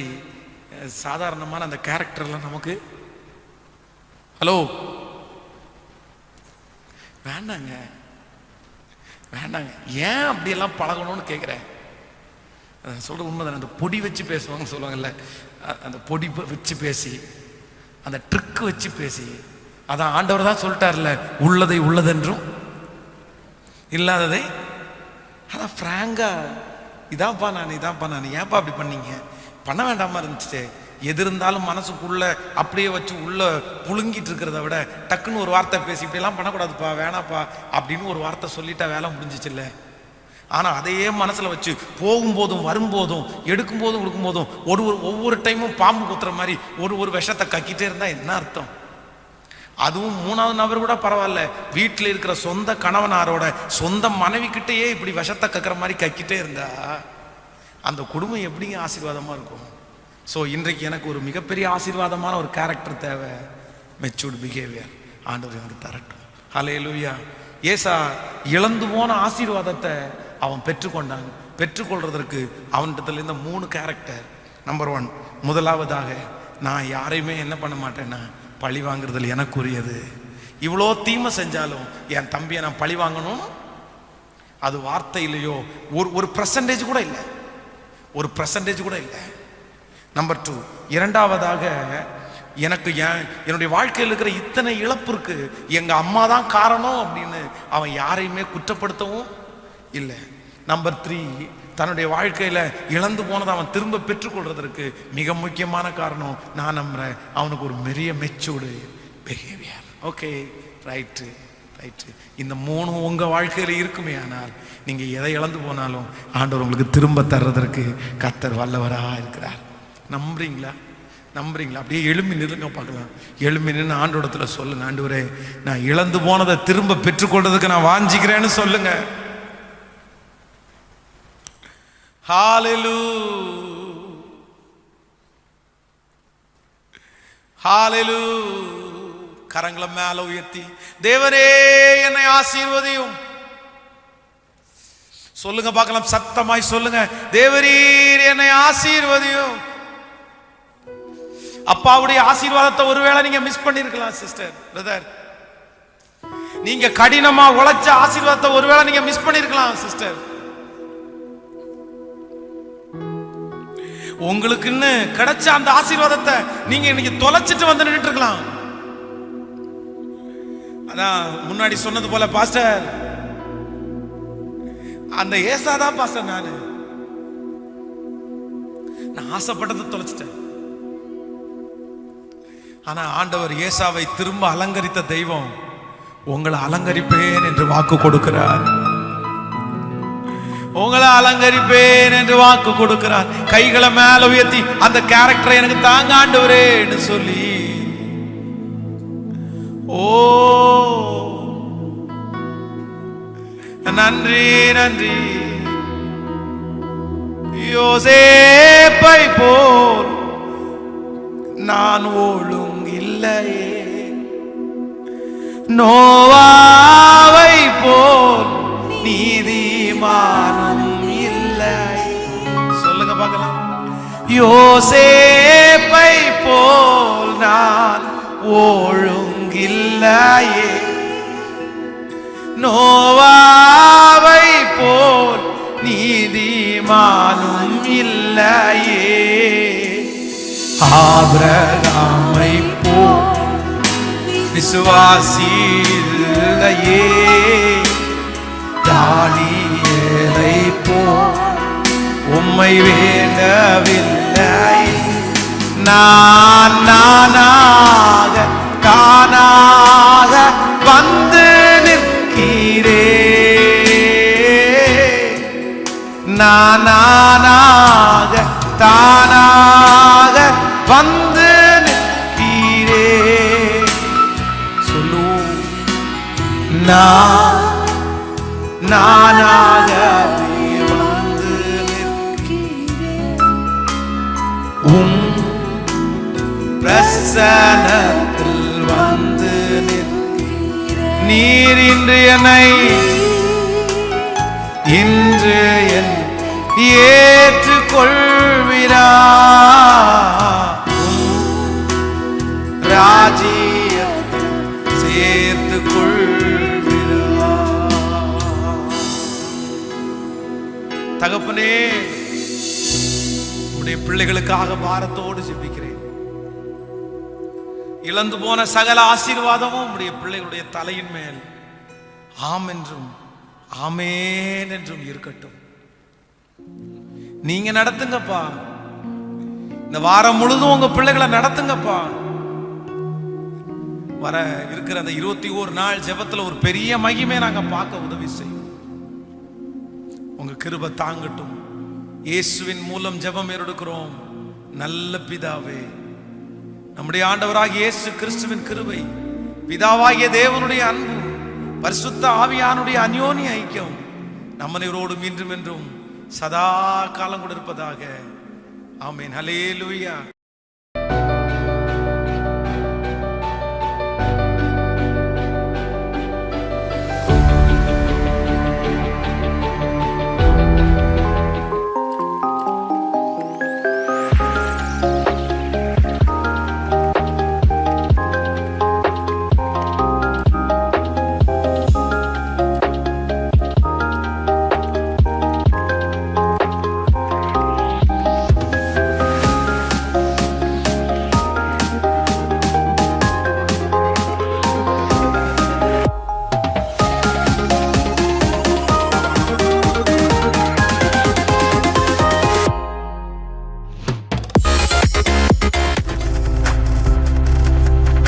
S1: சாதாரணமான அந்த கேரக்டர்லாம் நமக்கு ஹலோ வேண்டாங்க. ஏன் அப்படியெல்லாம் பழகணும்னு கேட்குறேன். சொல்ற உண்மைதானே? அந்த பொடி வச்சு பேசுவாங்க சொல்லுவாங்கல்ல, அந்த பொடி வச்சு பேசி அந்த ட்ரிக் வச்சு பேசி, அதான் ஆண்டவர் தான் சொல்லிட்டார்ல, உள்ளதை உள்ளதென்றும் இல்லாததை அதான் ஃப்ராங்கா, இதான்ப்பா நான் ஏன்ப்பா அப்படி பண்ணீங்க, பண்ண வேண்டாமா இருந்துச்சு. எது இருந்தாலும் மனசுக்குள்ள அப்படியே வச்சு உள்ள புழுங்கிட்டு இருக்கிறத விட டக்குன்னு ஒரு வார்த்தை பேசி இப்படியெல்லாம் பண்ணக்கூடாதுப்பா, வேணாப்பா அப்படின்னு ஒரு வார்த்தை சொல்லிட்டா வேலை முடிஞ்சிச்சு இல்லை. ஆனால் அதையே மனசில் வச்சு போகும்போதும் வரும்போதும் எடுக்கும்போதும் கொடுக்கும்போதும் ஒவ்வொரு டைமும் பாம்பு குத்துற மாதிரி ஒரு விஷத்தை கக்கிட்டே இருந்தால் என்ன அர்த்தம்? அதுவும் மூணாவது நபர் கூட பரவாயில்ல, வீட்டில் இருக்கிற சொந்த கணவனாரோட சொந்த மனைவி கிட்டேயே இப்படி விஷத்தை கக்கிற மாதிரி கக்கிட்டே இருந்தா அந்த குடும்பம் எப்படிங்க ஆசீர்வாதமாக இருக்கும்? ஸோ இன்றைக்கு எனக்கு ஒரு மிகப்பெரிய ஆசீர்வாதமான ஒரு கேரக்டர் தேவை, மெச்சூர்டு பிஹேவியர். ஆண்டவர் எனக்கு தரட்டும். ஹல்லேலூயா. ஏசா இழந்து போன ஆசீர்வாதத்தை அவன் பெற்றுக்கொள்றதற்கு அவன்கிட்ட இருந்த 3 கேரக்டர். நம்பர் 1, முதலாவதாக, நான் யாரையுமே என்ன பண்ண மாட்டேன்னா பழி வாங்குறதுல எனக்குரியது. இவ்வளோ தீமை செஞ்சாலும் என் தம்பியை நான் பழி வாங்கணும், அது வார்த்தையிலையோ ஒரு பர்சன்டேஜ் கூட இல்லை, ஒரு பர்சன்டேஜ் கூட இல்லை. நம்பர் 2, இரண்டாவதாக, எனக்கு என்னுடைய வாழ்க்கையில் இருக்கிற இத்தனை இழப்பிற்கு எங்க அம்மா தான் காரணம் அப்படின்னு அவன் யாரையுமே குற்றப்படுத்தவும் இல்லை. நம்பர் 3, தன்னுடைய வாழ்க்கையில இழந்து போனதை அவன் திரும்ப பெற்றுக்கொள்றதற்கு மிக முக்கியமான காரணம், நான் நம்புறேன், அவனுக்கு ஒரு பெரிய மெச்சூர்டு பிஹேவியர். Okay, right. இந்த 3 உங்க வாழ்க்கையில இருக்குமே, ஆனால் நீங்க எதை இழந்து போனாலும் ஆண்டவர் உங்களுக்கு திரும்ப தர்றதற்கு கர்த்தர் வல்லவரா இருக்கிறார். நம்புறீங்களா? அப்படியே எழும்பி நில்லுங்க பார்க்கலாம். எழும்பி நின்று ஆண்டவரிடத்துல சொல்லுங்க, ஆண்டவரே நான் இழந்து போனதை திரும்ப பெற்றுக்கொள்றதுக்கு நான் வாஞ்சிக்கிறேன்னு சொல்லுங்க. ஹalleluya. கரங்களை மேல உயர்த்தி, தேவனே என்னை ஆசீர்வதியும் சொல்லுங்க பார்க்கலாம். சத்தமாய் சொல்லுங்க, தேவரீர் என்னை ஆசீர்வதியும். அப்பாவுடைய ஆசீர்வாதத்தை ஒருவேளை நீங்க மிஸ் பண்ணிருக்கலாம் சிஸ்டர், பிரதர். நீங்க கடினமா உழைச்ச ஆசீர்வாதத்தை ஒருவேளை நீங்க மிஸ் பண்ணிருக்கலாம் சிஸ்டர். உங்களுக்குன்னு கிடைச்ச அந்த ஆசீர்வாதத்தை நீங்க இன்னைக்கு தொலைச்சிட்டு வந்து நின்றுட்டு இருக்கலாம். அதான் முன்னாடி சொன்னது போல, பாஸ்டர் அந்த ஏசாதான் பாஸ்டர், நான் ஆசைப்பட்டதை தொலைச்சிட்டேன். ஆனா ஆண்டவர் ஏசாவை திரும்ப அலங்கரித்த தெய்வம், உங்களை அலங்கரிப்பேன் என்று வாக்கு கொடுக்கிறார். உங்களை அலங்கரிப்பேன் என்று வாக்கு கொடுக்கிறார். கைகளை மேல உயர்த்தி அந்த கேரக்டரை எனக்கு தாங்க ஆண்டவரே என்று சொல்லி, ஓ நன்றி நன்றி. யோசேப்பை போல் நான் ஒழுங்கில்லையே, நோவாவை போல் நீதிமானும் இல்லை. சொல்லுங்க பார்க்கலாம். யோசேப்பை போல் நான் ஒழுங்கில்லையே, நோவாவை போல் நீதிமானும் இல்லையே, ஆபிரகாமை போல் விசுவாசி இல்லையே, தானியேலை போல் உம்மை வேண்டவில்லை. நான் நானாக தானாக வந்து நிற்கிறேன், நான் நானாக தானாக வந்து நிற்கிறேன். சொல்லுவோம், நானாக வந்து நிற்கிறேன், உம் பிரசன்னத்தில் வந்து நிற்கிறேன். நீர் இன்று என்னை ஏற்றுக்கொள்வீரா, ராஜ்யத்தில் சேர்த்துக் கொள்வீரா. தகப்பனே, உடைய பிள்ளைகளுக்காக பாரத்தோடு ஜெபிக்கிறேன். இழந்து போன சகல ஆசீர்வாதமும் உம்முடைய பிள்ளைகளுடைய தலையின் மேல் ஆம் என்றும் ஆமேன் என்றும் இருக்கட்டும். நீங்க நடத்துங்கப்பா. இந்த வாரம் முழுதும் உங்க பிள்ளைகளை நடத்துங்கப்பா. வர இருக்கிற அந்த 21 நாள் ஜெபத்துல ஒரு பெரிய மகிமை நாங்க பார்க்க உதவி செய்யும். உங்க கிருபை தாங்கட்டும். இயேசுவின் மூலம் ஜெபம் எடுக்கிறோம் நல்ல பிதாவே. நம்முடைய ஆண்டவராகிய இயேசு கிறிஸ்துவின் கிருபை, பிதாவாகிய தேவனுடைய அன்பு, பரிசுத்த ஆவியானுடைய அந்யோன்ய ஐக்கியம் நம்மனோடும் இன்றும் என்றும் சதா காலம் கூட இருப்பதாக. ஆமென். ஹல்லேலூயா.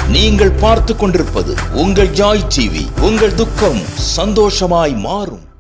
S2: நீங்கள் பார்த்துக் கொண்டிருப்பது உங்கள் ஜாய் டிவி. உங்கள் துக்கம் சந்தோஷமாய் மாறும்.